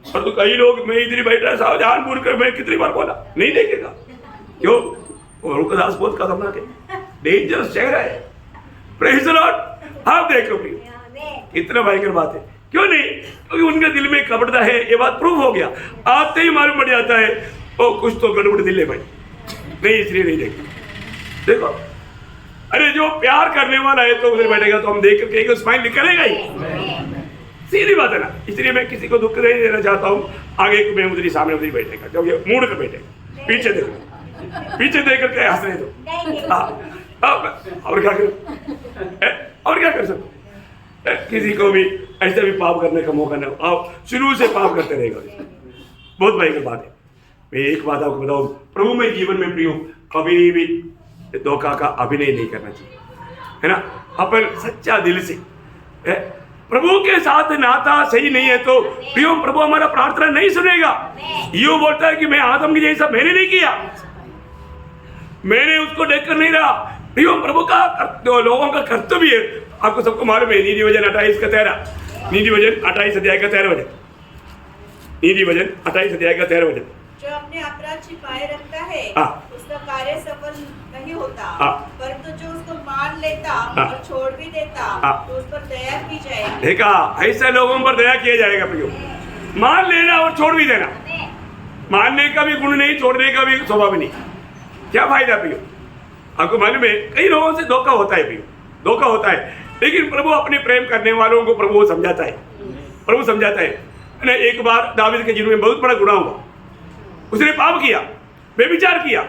और तो कई लोग, मैं इधर ही बैठा सावधान पूर्व कर, मैं कितनी बार बोला, नहीं देखेगा। क्यों? रुकदास बहुत खतरनाक है, डेंजरस चेहरा है। Praise the Lord. आप देखो कितना भयंकर बात है। क्यों नहीं? क्योंकि उनके दिल में कपटता है, ये बात प्रूव हो गया। आते ही मालूम पड़ जाता है ओ कुछ तो गड़बड़ दिल है भाई, नहीं इसलिए नहीं देखेगा। देखो अरे जो प्यार करने वाला है तो उधर बैठेगा तो हम देख करके स्माइल निकलेगा ही, सीधी बात है ना। इसलिए मैं किसी को दुख नहीं देना चाहता हूँ। आगे मैं उधर सामने उधर बैठेगा, क्योंकि मूड कर बैठेगा, पीछे देखो, पीछे देख करके हंसने दो। और क्या कर सकते? किसी को भी ऐसा भी पाप करने का मौका नहीं, आप शुरू से पाप करते रहेगा। बहुत भयंकर बात है। मैं एक बात आपको बताऊं, प्रभु में जीवन में प्रियो कभी भी धोखा का अभिनय नहीं करना चाहिए, है ना। अपन सच्चा दिल से प्रभु के साथ नाता सही नहीं है तो प्रियो प्रभु हमारा प्रार्थना नहीं सुनेगा। यो बोलता है कि मैं आदम की जैसा मैंने नहीं किया, मैंने उसको देखकर नहीं रहा। प्रियो प्रभु का लोगों का कर्तव्य है, आपको सबको मालूम है। नीति वचन 28 का 13, नीति वचन 28 अध्याय का 13 वचन, नीति वचन 28 अध्याय का 13 वचन। जो अपने अपराध छिपाए रखता है उसका कार्य सफल नहीं होता, परंतु जो उसको मान लेता और छोड़ भी देता तो उस पर दया की जाएगी। देखा, ऐसे लोगों पर दया किया जाएगा प्रियो। मान लेना और छोड़ भी देना, मानने का भी गुण नहीं, छोड़ने का भी स्वभाव नहीं, क्या फायदा प्रियो। आपको मालूम है कई लोगों से धोखा होता है प्रियो, धोखा होता है, लेकिन प्रभु अपने प्रेम करने वालों को प्रभु समझाता है, प्रभु समझाता है। एक बार दावीद के जीवन में बहुत बड़ा गुनाह हुआ, उसने पाप किया, बेविचार किया,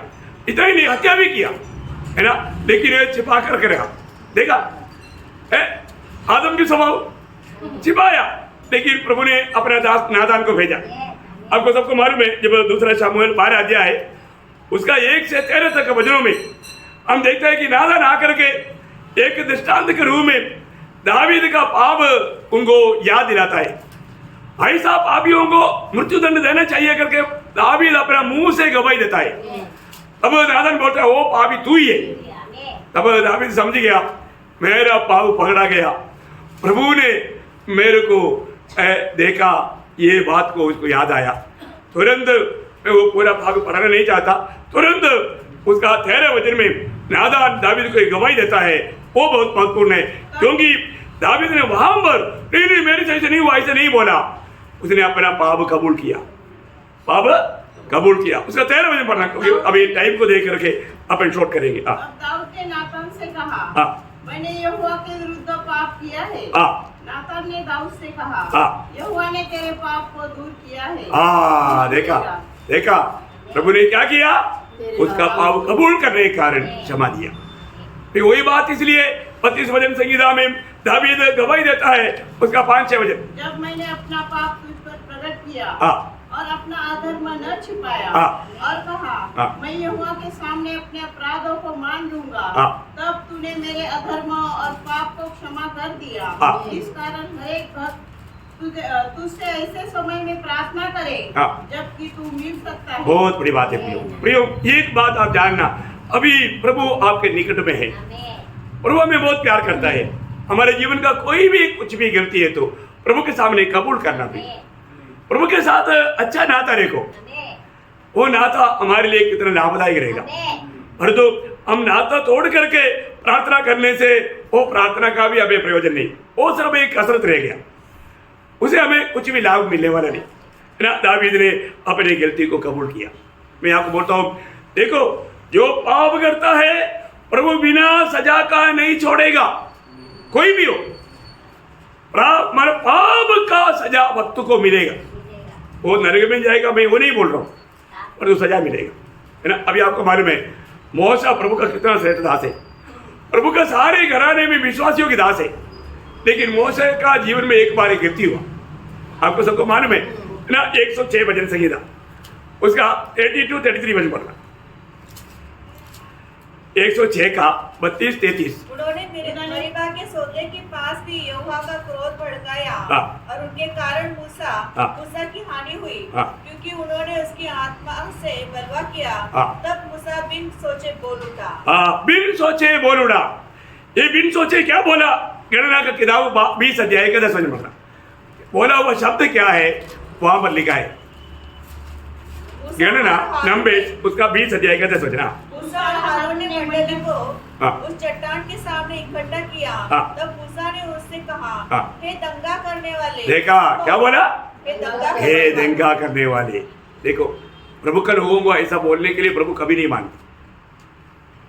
इतना ही नहीं हत्या भी किया, है ना, लेकिन ये छिपा कर रखा। देखा आदम की स्वभाव छिपाया, लेकिन प्रभु ने अपना दास नातान को भेजा। आपको सबको मालूम है जब दूसरा शमूएल 12 अध्याय है उसका 1 से 13 तक वचनों में हम देखते हैं कि नातान आकर के एक दृष्टांत के रूप में दावीद का पाप उनको याद दिलाता है। ऐसा पापियों को मृत्यु दंड देना चाहिए करके दावीद अपना मुंह से गवाही देता है। तब नातान बोलता है वो पापी तू ही है। तब दावीद समझ गया मेरा पाप पकड़ा गया, प्रभु ने मेरे को देखा, ये बात को उसको याद आया। तुरंत मैं वो पूरा भाग पढ़ना नहीं चाहता, तुरंत उसका 13 वचन में नातान दावीद को एक गवाही देता है। वो बहुत महत्वपूर्ण है क्योंकि दावीद ने वहां पर नहीं मेरे से ऐसे नहीं हुआ, ऐसे नहीं बोला, उसने अपना पाप कबूल किया, पाप कबूल किया। उसका 13 वचन पढ़ना क्योंकि अभी टाइम को देख करके अपन शॉर्ट करेंगे। दाऊद ने नातान से कहा मैंने यहोवा के विरुद्ध पाप किया है। नातान ने दाऊद से कहा यहोवा ने तेरे पाप को दूर किया है। देखा देखा प्रभु ने क्या किया, उसका पाप कबूल करने के कारण क्षमा दिया। फिर वही बात इसलिए 25 वचन संगीता में दावीद गवाही देता है, उसका 5-6 वचन। जब मैंने अपना पाप तुझ पर प्रकट किया और अपना अधर्म न छिपाया और कहा मैं यहोवा के सामने अपने अपराधों को मान लूंगा, तब तूने मेरे अधर्म और पाप को क्षमा कर दिया। इस कारण हर एक भक्त तुझसे ऐसे समय में प्रार्थना करे जबकि तू मिल सकता है। बहुत बड़ी बात है प्रियो। प्रियो एक बात आप जानना, अभी प्रभु आपके निकट में है, प्रभु हमें बहुत प्यार करता है। हमारे जीवन का कोई भी कुछ भी गलती है तो प्रभु के सामने कबूल करना भी, प्रभु के साथ अच्छा नाता रखो, वो नाता हमारे लिए कितना लाभदायक रहेगा। और तो हम नाता तोड़ करके प्रार्थना करने से वो प्रार्थना का भी हमें प्रयोजन नहीं, वो सिर्फ एक कसरत रह गया, उसे हमें कुछ भी लाभ मिलने वाला नहीं, है ना। दावीद ने अपनी गलती को कबूल किया। मैं आपको बोलता हूँ देखो, जो पाप करता है प्रभु बिना सजा का नहीं छोड़ेगा, कोई भी हो, पाप का सजा वक्त को मिलेगा, वो नरक में जाएगा, मैं वो नहीं बोल रहा हूँ, पर तो सजा मिलेगा, है ना। अभी आपको मालूम है मूसा प्रभु का कितना श्रेष्ठ दास है, प्रभु का सारे घराने में विश्वासियों की दास है, लेकिन मूसा का जीवन में एक बार गिरती हुआ, आपको सबको मालूम है ना। 106 वचन संगीता उसका 82-33 वचन पढ़ना, 106 का 32-33। उन्होंने मरीबा के सौदे के पास भी यहोवा का क्रोध भड़काया और उनके कारण मूसा की हानि हुई, क्योंकि उन्होंने उसकी आत्मा से बलवा किया। तब मूसा बिन सोचे बोल उठा। बिन सोचे बोल उठा। ये बिन सोचे क्या बोला, गणना का किताब 20 अध्याय का 10 वचन पढ़ना, बोला हुआ शब्द क्या है वहां पर लिखा है, गणना नंबर उसका 20 अध्याय का 10 वचन। मूसा और हारून ने मंडली को उस चट्टान के सामने इकट्ठा किया। तब मूसा ने उससे कहा हे दंगा करने वाले। देखा क्या बोला, हे दंगा करने वाले। देखो प्रभु के लोगों को ऐसा बोलने के लिए प्रभु कभी नहीं मानते।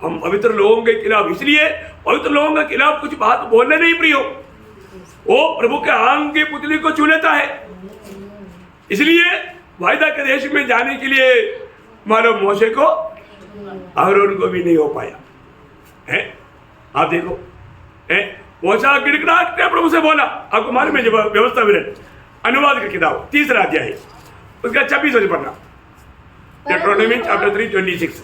हम पवित्र लोगों के खिलाफ, इसलिए पवित्र लोगों के खिलाफ कुछ बात बोलने नहीं प्रियो, वो प्रभु के आंग की पुतली को छू लेता है। इसलिए वायदा के देश में जाने के लिए मानो मोशे को और उनको भी नहीं हो पाया है। आप देखो मोशा गिड़गिड़ाहट के प्रभु से बोला। आपको मालूम है जब व्यवस्था विवरण अनुवाद की किताब 3रा अध्याय उसका 26 वचन पढ़ना, Deuteronomy chapter 3:26।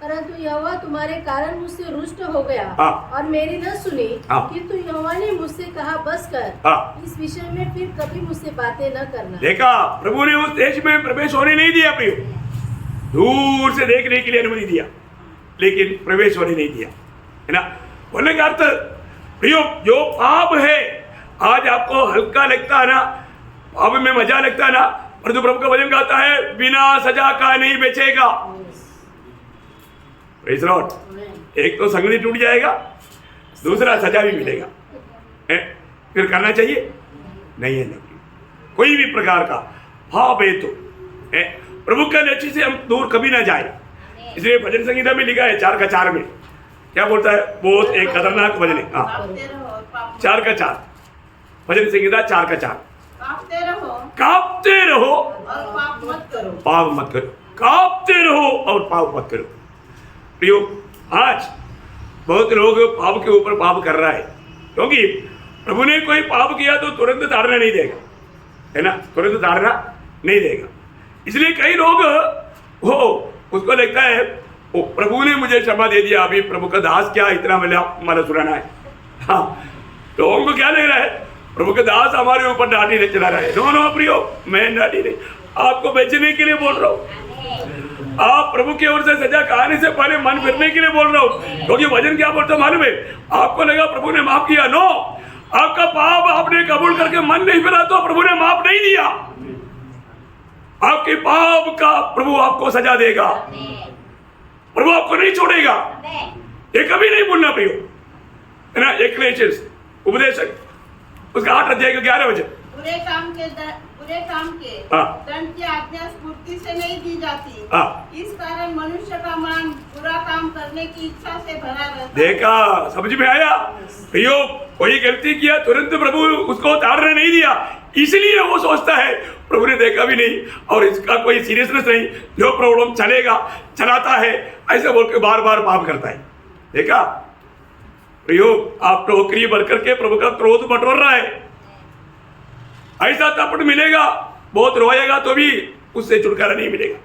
परंतु यहोवा तुम्हारे कारण मुझसे रुष्ट हो गया हाँ। और मेरी न सुनी, हाँ। किंतु यहोवा ने मुझसे कहा बस कर, हाँ। इस विषय में फिर कभी मुझसे बातें न करना। देखा, प्रभु ने उस देश में प्रवेश होने नहीं दिया प्रियो, दूर से देखने के लिए अनुमति दिया लेकिन प्रवेश होने नहीं दिया, है ना। बोलने का अर्थ प्रियो, जो पाप है आज आपको हल्का लगता है ना, पाप में मजा लगता है ना, परंतु प्रभु का वचन कहता है बिना सजा का नहीं बचेगा। Praise the Lord। एक तो संगति टूट जाएगा, दूसरा सजा भी मिलेगा। फिर करना चाहिए नहीं है, नहीं कोई भी प्रकार का पाप है तो प्रभु के लक्ष्य से हम दूर कभी ना जाए। इसलिए भजन संगीता में लिखा है 4 का 4 में क्या बोलता है, बहुत एक खतरनाक भजन है। कांपते रहो और पाप 4 का 4 भजन संगीता 4 का 4। कांपते रहो और पाप मत करो, पाप मत करो, कांपते रहो और पाप मत करो। प्रियो, आज बहुत लोग पाप के ऊपर पाप कर रहा है, क्योंकि प्रभु ने कोई पाप किया तो तुरंत ताड़ना नहीं देगा, है ना, तुरंत ताड़ना नहीं देगा। इसलिए कई लोग हो उसको लगता है ओ प्रभु ने मुझे क्षमा दे दिया, अभी प्रभु का दास क्या इतना मला सुनाना है। हाँ, लोगों को क्या लग रहा है, प्रभु के दास हमारे ऊपर डांटी नहीं चला रहा है। नो नो प्रियो, मैं डांटी नहीं, आपको बचने के लिए बोल रहा हूँ। आप प्रभु की ओर से सजा खाने से पहले मन फिरने के लिए बोल रहा हूँ, क्योंकि वचन क्या बोलता मालूम है, आपको लगा प्रभु ने माफ किया, नो, आपका पाप आपने कबूल करके मन नहीं फिरा तो प्रभु ने माफ नहीं दिया। आपके पाप का प्रभु आपको सजा देगा, प्रभु आपको नहीं छोड़ेगा, ये कभी नहीं भूलना प्रियो, है ना। एक उपदेशक उसका 8 अध्याय का 11 वचन, बुरे काम के दंड की आज्ञा स्फूर्ति से नहीं दी जाती, इस कारण मनुष्य का मन बुरा काम करने की इच्छा से भरा रहता है। देखा, समझ में आया प्रियो, कोई गलती किया तुरंत प्रभु उसको ताड़ना नहीं दिया, इसलिए वो सोचता है प्रभु ने देखा भी नहीं और इसका कोई सीरियसनेस नहीं, जो प्रॉब्लम चलेगा चलाता है, ऐसे बोल के बार बार पाप करता है। देखा प्रियो, आप टोकरी भर करके प्रभु का क्रोध बटोर रहा है, ऐसा तपट मिलेगा, बहुत रोएगा तो भी उससे छुटकारा नहीं मिलेगा।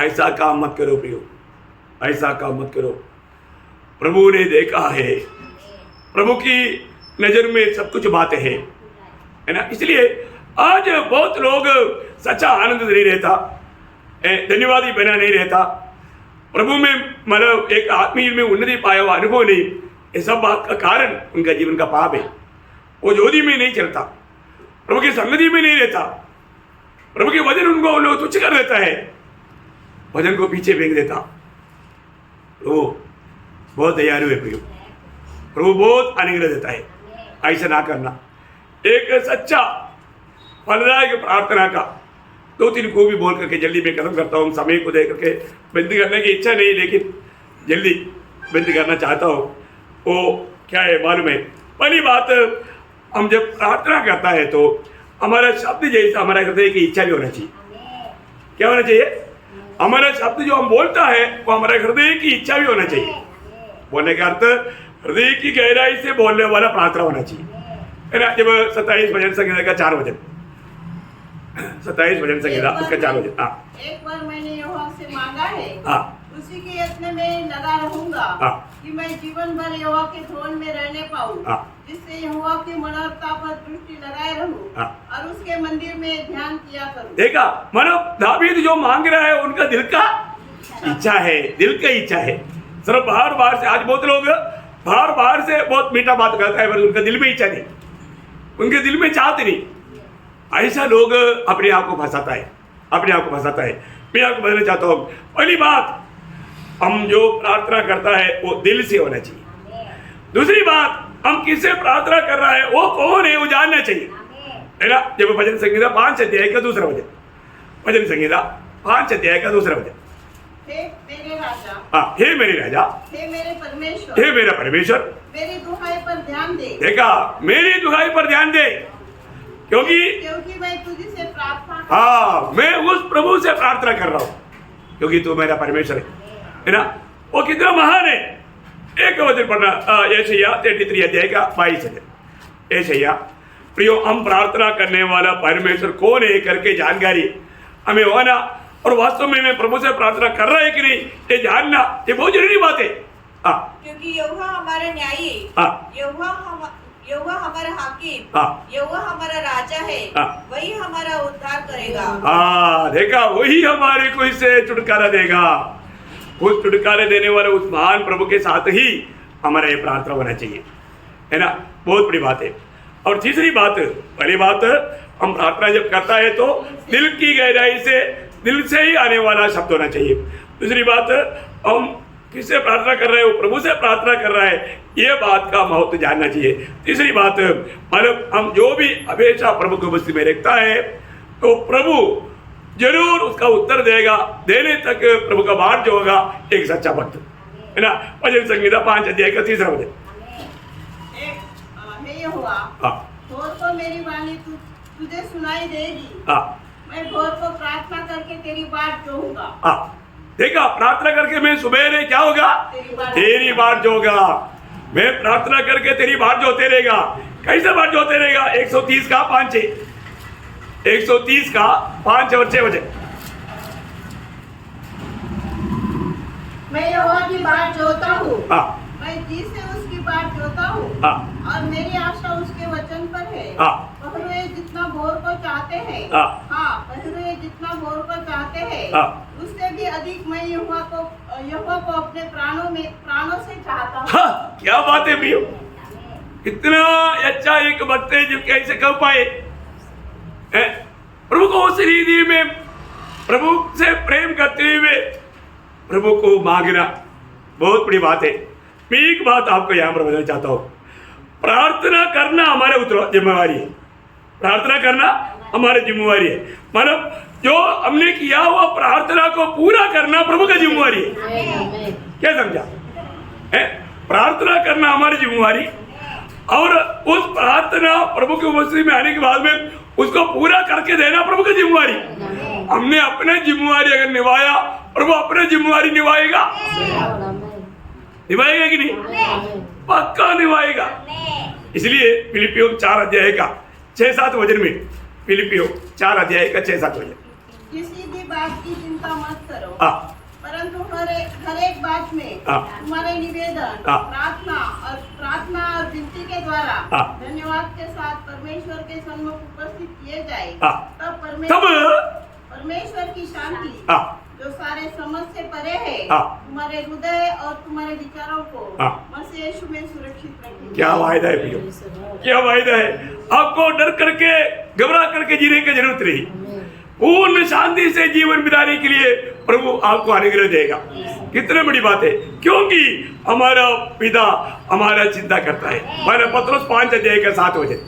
ऐसा काम मत करो प्रियो, ऐसा काम मत करो। प्रभु ने देखा है, प्रभु की नजर में सब कुछ बातें हैं, है ना। इसलिए आज बहुत लोग सच्चा आनंद नहीं रहता, धन्यवादी बना नहीं रहता, प्रभु में मतलब एक आत्मीय में उन्नति पाया हुआ अनुभव नहीं, ये सब बात का कारण उनका जीवन का पाप है। वो ज्योति में नहीं चलता, प्रभु की संगति में नहीं रहता, प्रभु के वचन उनको लोग तुच्छ कर देता है, वचन को पीछे फेंक देता। तो बहुत दयालु है प्रियो, प्रभु बहुत अनुग्रह देता है, ऐसा ना करना। एक सच्चा फलदायक प्रार्थना का 2-3 को भी बोल करके जल्दी मैं खत्म करता हूँ, समय को देख करके बंद करने की इच्छा नहीं, लेकिन जल्दी बंद करना चाहता हूँ। वो क्या है मालूम है, पहली बात, हम जब प्रार्थना करता है तो हमारा शब्द जैसा हमारा हृदय की इच्छा भी होना चाहिए। क्या होना चाहिए, हमारा शब्द जो हम बोलता है वो हमारा हृदय की इच्छा भी होना चाहिए। बोलने का अर्थ हृदय की गहराई से बोलने वाला प्रार्थना होना चाहिए, है ना। जब 27 भजन संगीता का 4 वचन, 27 भजन संगीता उसका 4 वचन। हाँ, एक बार मैंने यहोवा से मांगा है, हाँ, उसी के यत्न में लगा रहूंगा, हाँ, कि मैं जीवन भर यहोवा के भवन में रहने पाऊं, हाँ, जिससे यहोवा की मनोरथा पर दृष्टि लगाए रहूं, हाँ, और उसके मंदिर में ध्यान किया करूं। देखा, मानो दावीद जो मांग रहा है उनका दिल का इच्छा है, दिल का इच्छा है। सिर्फ बाहर से, आज बहुत लोग बाहर से बहुत मीठा बात करता है, पर उनका दिल में इच्छा नहीं, उनके दिल में चाहते नहीं। ऐसा लोग अपने आप को फंसाता है, अपने आप को फंसाता है। मैं आपको बताना चाहता हूँ, पहली बात, हम जो प्रार्थना करता है वो दिल से होना चाहिए। दूसरी बात, हम किससे प्रार्थना कर रहा है वो कौन है वो जानना चाहिए, है ना। जब भजन संगीता 5 अध्याय का 2रा वचन, भजन संगीता 5 अध्याय का 2रा वचन, हे मेरे राजा, हाँ, हे मेरे राजा, हे मेरे परमेश्वर, हे मेरा परमेश्वर, मेरी दुहाई पर ध्यान दे। देखा, मेरी दुहाई पर ध्यान दे, क्योंकि मैं तुझी से प्रार्थना, हाँ, मैं उस प्रभु से प्रार्थना कर रहा हूँ, क्योंकि तू मेरा परमेश्वर है ना। वो कितना महान है, एक वचन पढ़ना, यशायाह 33 अध्याय का 22 है। यशायाह, प्रियो हम प्रार्थना करने वाला परमेश्वर कौन है करके जानकारी हमें होना, और वास्तव में मैं प्रभु से प्रार्थना कर रहा है कि नहीं ये जानना, ये बहुत जरूरी बात है। क्योंकि यहोवा हमारा न्यायी, यहोवा हमारा हाकिम, यहोवा हमारा राजा है, वही हमारा उद्धार करेगा। देखा, वही हमारे को इससे छुटकारा देगा। उस छुटकारा देने वाले उस महान प्रभु के साथ ही हमारा ये प्रार्थना होना चाहिए, है ना। बहुत बड़ी बात है। और तीसरी बात, पहली बात, हम प्रार्थना जब करता है तो दिल की गहराई से, दिल से ही आने वाला शब्द होना चाहिए। दूसरी बात, हम किससे प्रार्थना कर रहे हो, प्रभु से प्रार्थना कर रहा है, ये बात का महत्व जानना चाहिए। तीसरी बात, मतलब हम जो भी हमेशा प्रभु को बस्ती में रखता है तो प्रभु जरूर उसका उत्तर देगा, देने तक प्रभु का बाट जो होगा एक सच्चा भक्त, है ना। भजन संहिता 5 अध्याय का 3 वचन। भोर को मेरी वाणी तुझे सुनाई देगी, मैं भोर को प्रार्थना करके तेरी बाट जोहूंगा। देखा, प्रार्थना करके मैं सुबह क्या होगा, तेरी बाट जोगा। मैं प्रार्थना करके तेरी बाट जोते रहेगा। कैसे बाट जोते रहेगा? 130 का 5 130 का 5 और 6 वचन। मैं यहोवा की बाट जोता हूँ, मैं जी से उसकी बाट जोता हूँ, और मेरी आशा उसके वचन पर है। पहरुए जितना भोर को चाहते हैं, पहरुए जितना भोर को चाहते हैं, उससे भी अधिक मैं यहोवा को अपने प्राणों से चाहता हूँ। क्या बात है प्रियो, कितना अच्छा एक भक्त है जो कैसे कर पाए प्रभु को उस रीति में, प्रभु से प्रेम करते हुए प्रभु को मांगना बहुत बड़ी बात है। मैं एक बात आपको यहाँ पर बताना चाहता हूँ, प्रार्थना करना हमारे जिम्मेवारी है। प्रार्थना करना हमारी जिम्मेवारी है, मतलब जो हमने किया हुआ प्रार्थना को पूरा करना प्रभु का जिम्मेवारी है। क्या समझा? प्रार्थना करना हमारी जिम्मेवारी, और उस प्रार्थना प्रभु की उपस्थिति में आने के बाद में उसको पूरा करके देना प्रभु की जिम्मेवारी। हमने अपने जिम्मेवारी अगर निभाया, प्रभु अपने जिम्मेवारी निभाएगा, निभाएगा कि नहीं? पक्का निभाएगा। इसलिए फिलिपियों 4 अध्याय का 6-7 वचन में, फिलिपियों 4 अध्याय का 6-7 वचन। किसी भी बात की चिंता मत करो, परंतु हर एक बात में तुम्हारे निवेदन, प्रार्थना और विनती के द्वारा धन्यवाद के साथ परमेश्वर के सम्मुख उपस्थित किए जाए, तब परमेश्वर की शांति जो सारे समझ से परे है, तुम्हारे हृदय और तुम्हारे विचारों को मसीह यीशु में सुरक्षित रखेगी। क्या वायदा है प्रियो, क्या वायदा है। आपको डर करके, घबरा करके जीने की जरूरत नहीं। पूर्ण शांति से जीवन बिताने के लिए प्रभु आपको अनुग्रह देगा। कितने बड़ी बात है, क्योंकि हमारा पिता हमारा चिंता करता है। पहला पत्रोस 5 अध्याय का 7 वचन,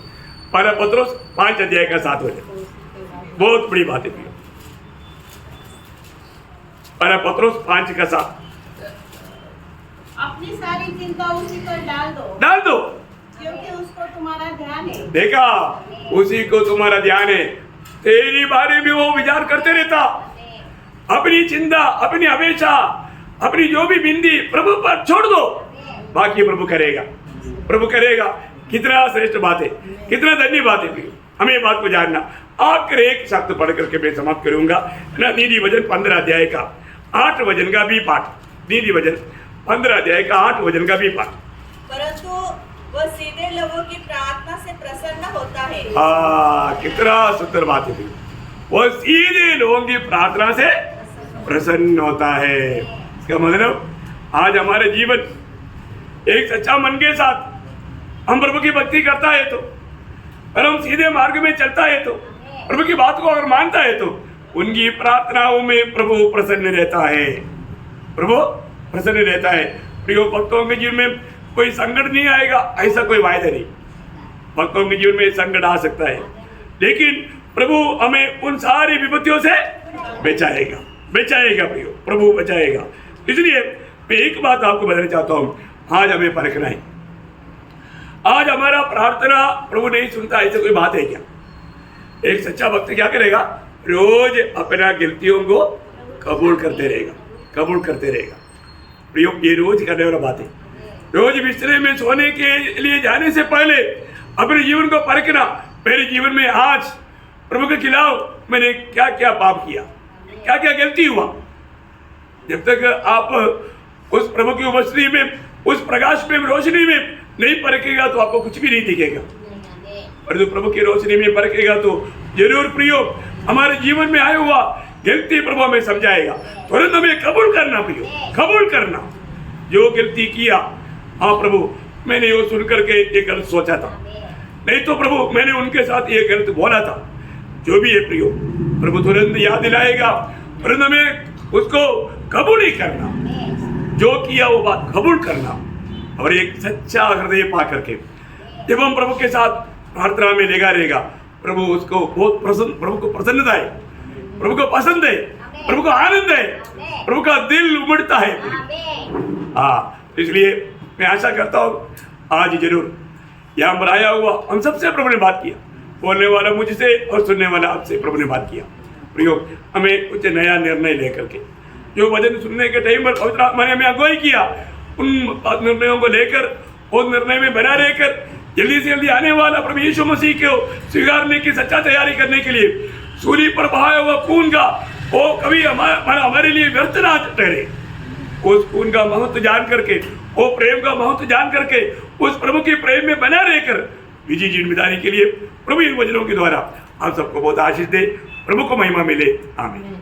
पहला पत्रोस 5 अध्याय का 7 वचन, बहुत बड़ी बात है। पहला पत्रोस 5 का 7। अपनी सारी चिंता उसी पर डाल दो, क्योंकि उसको तुम्हारा ध्यान है। देखा, उसी को तुम्हारा ध्यान है। तेरी बारे में वो विचार करते रहता। अपनी चिंता, अपनी हमेशा अपनी जो भी बिंदी प्रभु पर छोड़ दो, बाकी प्रभु करेगा, प्रभु करेगा। कितना श्रेष्ठ बात है, कितना धन्य बात है। हमें ये बात को जानना। आखिर एक शब्द पढ़ करके मैं समाप्त करूंगा ना। नीति वचन 15 अध्याय का 8 वचन का भी पाठ, नीति वचन 15 अध्याय का 8 वचन का भी पाठ। परंतु वह सीधे लोगों की प्रार्थना से प्रसन्न होता है। कितना सुंदर बात है। वो सीधे लोगों की प्रार्थना से प्रसन्न होता है। इसका मतलब आज हमारे जीवन एक सच्चा मन के साथ हम प्रभु की भक्ति करता है तो, और हम सीधे मार्ग में चलता है तो, प्रभु की बात को अगर मानता है तो उनकी प्रार्थनाओं में प्रभु प्रसन्न रहता है, प्रभु प्रसन्न रहता है। प्रिय भक्तों के जीवन में कोई संकट नहीं आएगा, ऐसा कोई वायदा नहीं। भक्तों के जीवन में संकट आ सकता है, लेकिन प्रभु हमें उन सारी विपत्तियों से बचाएगा, बचाएगा प्रियो, प्रभु बचाएगा। इसलिए मैं एक बात आपको बताना चाहता हूँ, आज हमें परखना है। आज हमारा प्रार्थना प्रभु नहीं सुनता, ऐसी कोई बात है क्या? एक सच्चा भक्त क्या करेगा? रोज अपना गलतियों को कबूल करते रहेगा, कबूल करते रहेगा। प्रियो, ये रोज करने वाला बात है। रोज बिस्तरे में सोने के लिए जाने से पहले अपने जीवन को परखना, मेरे जीवन में आज प्रभु के खिलाफ मैंने क्या क्या पाप किया, क्या क्या गलती हुआ। जब तक आप उस प्रभु की उपस्थिति में, उस प्रकाश में, रोशनी में नहीं परखेगा तो आपको कुछ भी नहीं दिखेगा। और जो प्रभु की रोशनी में परखेगा तो जरूर प्रियो हमारे जीवन में आया हुआ गलती प्रभु हमें समझाएगा। तुरंत हमें कबूल करना प्रियो, कबूल करना जो गलती किया। हाँ प्रभु, मैंने ये सुन करके ये गलत सोचा था, नहीं तो प्रभु मैंने उनके साथ ये गलत बोला था। जो भी है प्रियो, प्रभु तुरंत याद दिलाएगा, तुरंत हमें उसको कबूल ही करना, जो किया वो बात कबूल करना, और एक सच्चा हृदय पा करके जब हम प्रभु के साथ प्रार्थना में लगा रहेगा, प्रभु उसको बहुत प्रसन्न, प्रभु को प्रसन्नता है, प्रभु को पसंद है, प्रभु को आनंद है, प्रभु का दिल उमड़ता है। हाँ, इसलिए मैं आशा करता हूँ आज जरूर यहाँ पर आया हुआ हम सबसे प्रभु ने बात किया, बोलने वाला मुझसे और सुनने वाला आपसे प्रभु ने बात किया। प्रियो, हमें कुछ नया निर्णय लेकर के जो वचन सुनने के टाइम पर पवित्र आत्मा ने हमें अगुवाई किया, उन निर्णयों को लेकर, उस निर्णय में बना रहकर जल्दी से जल्दी आने वाला प्रभु यीशु मसीह को स्वीकारने की सच्चा तैयारी करने के लिए सूली पर बहाया हुआ खून का वो कभी हमारे लिए व्यर्थ ना ठहरे। उस खून का महत्व जान करके, वो प्रेम का महत्व जान करके उस प्रभु के प्रेम में बना रहकर विजय जिम्मेदारी के लिए प्रभु इन वचनों के द्वारा हम सबको बहुत आशीष दे। प्रभु को महिमा मिले। आमीन।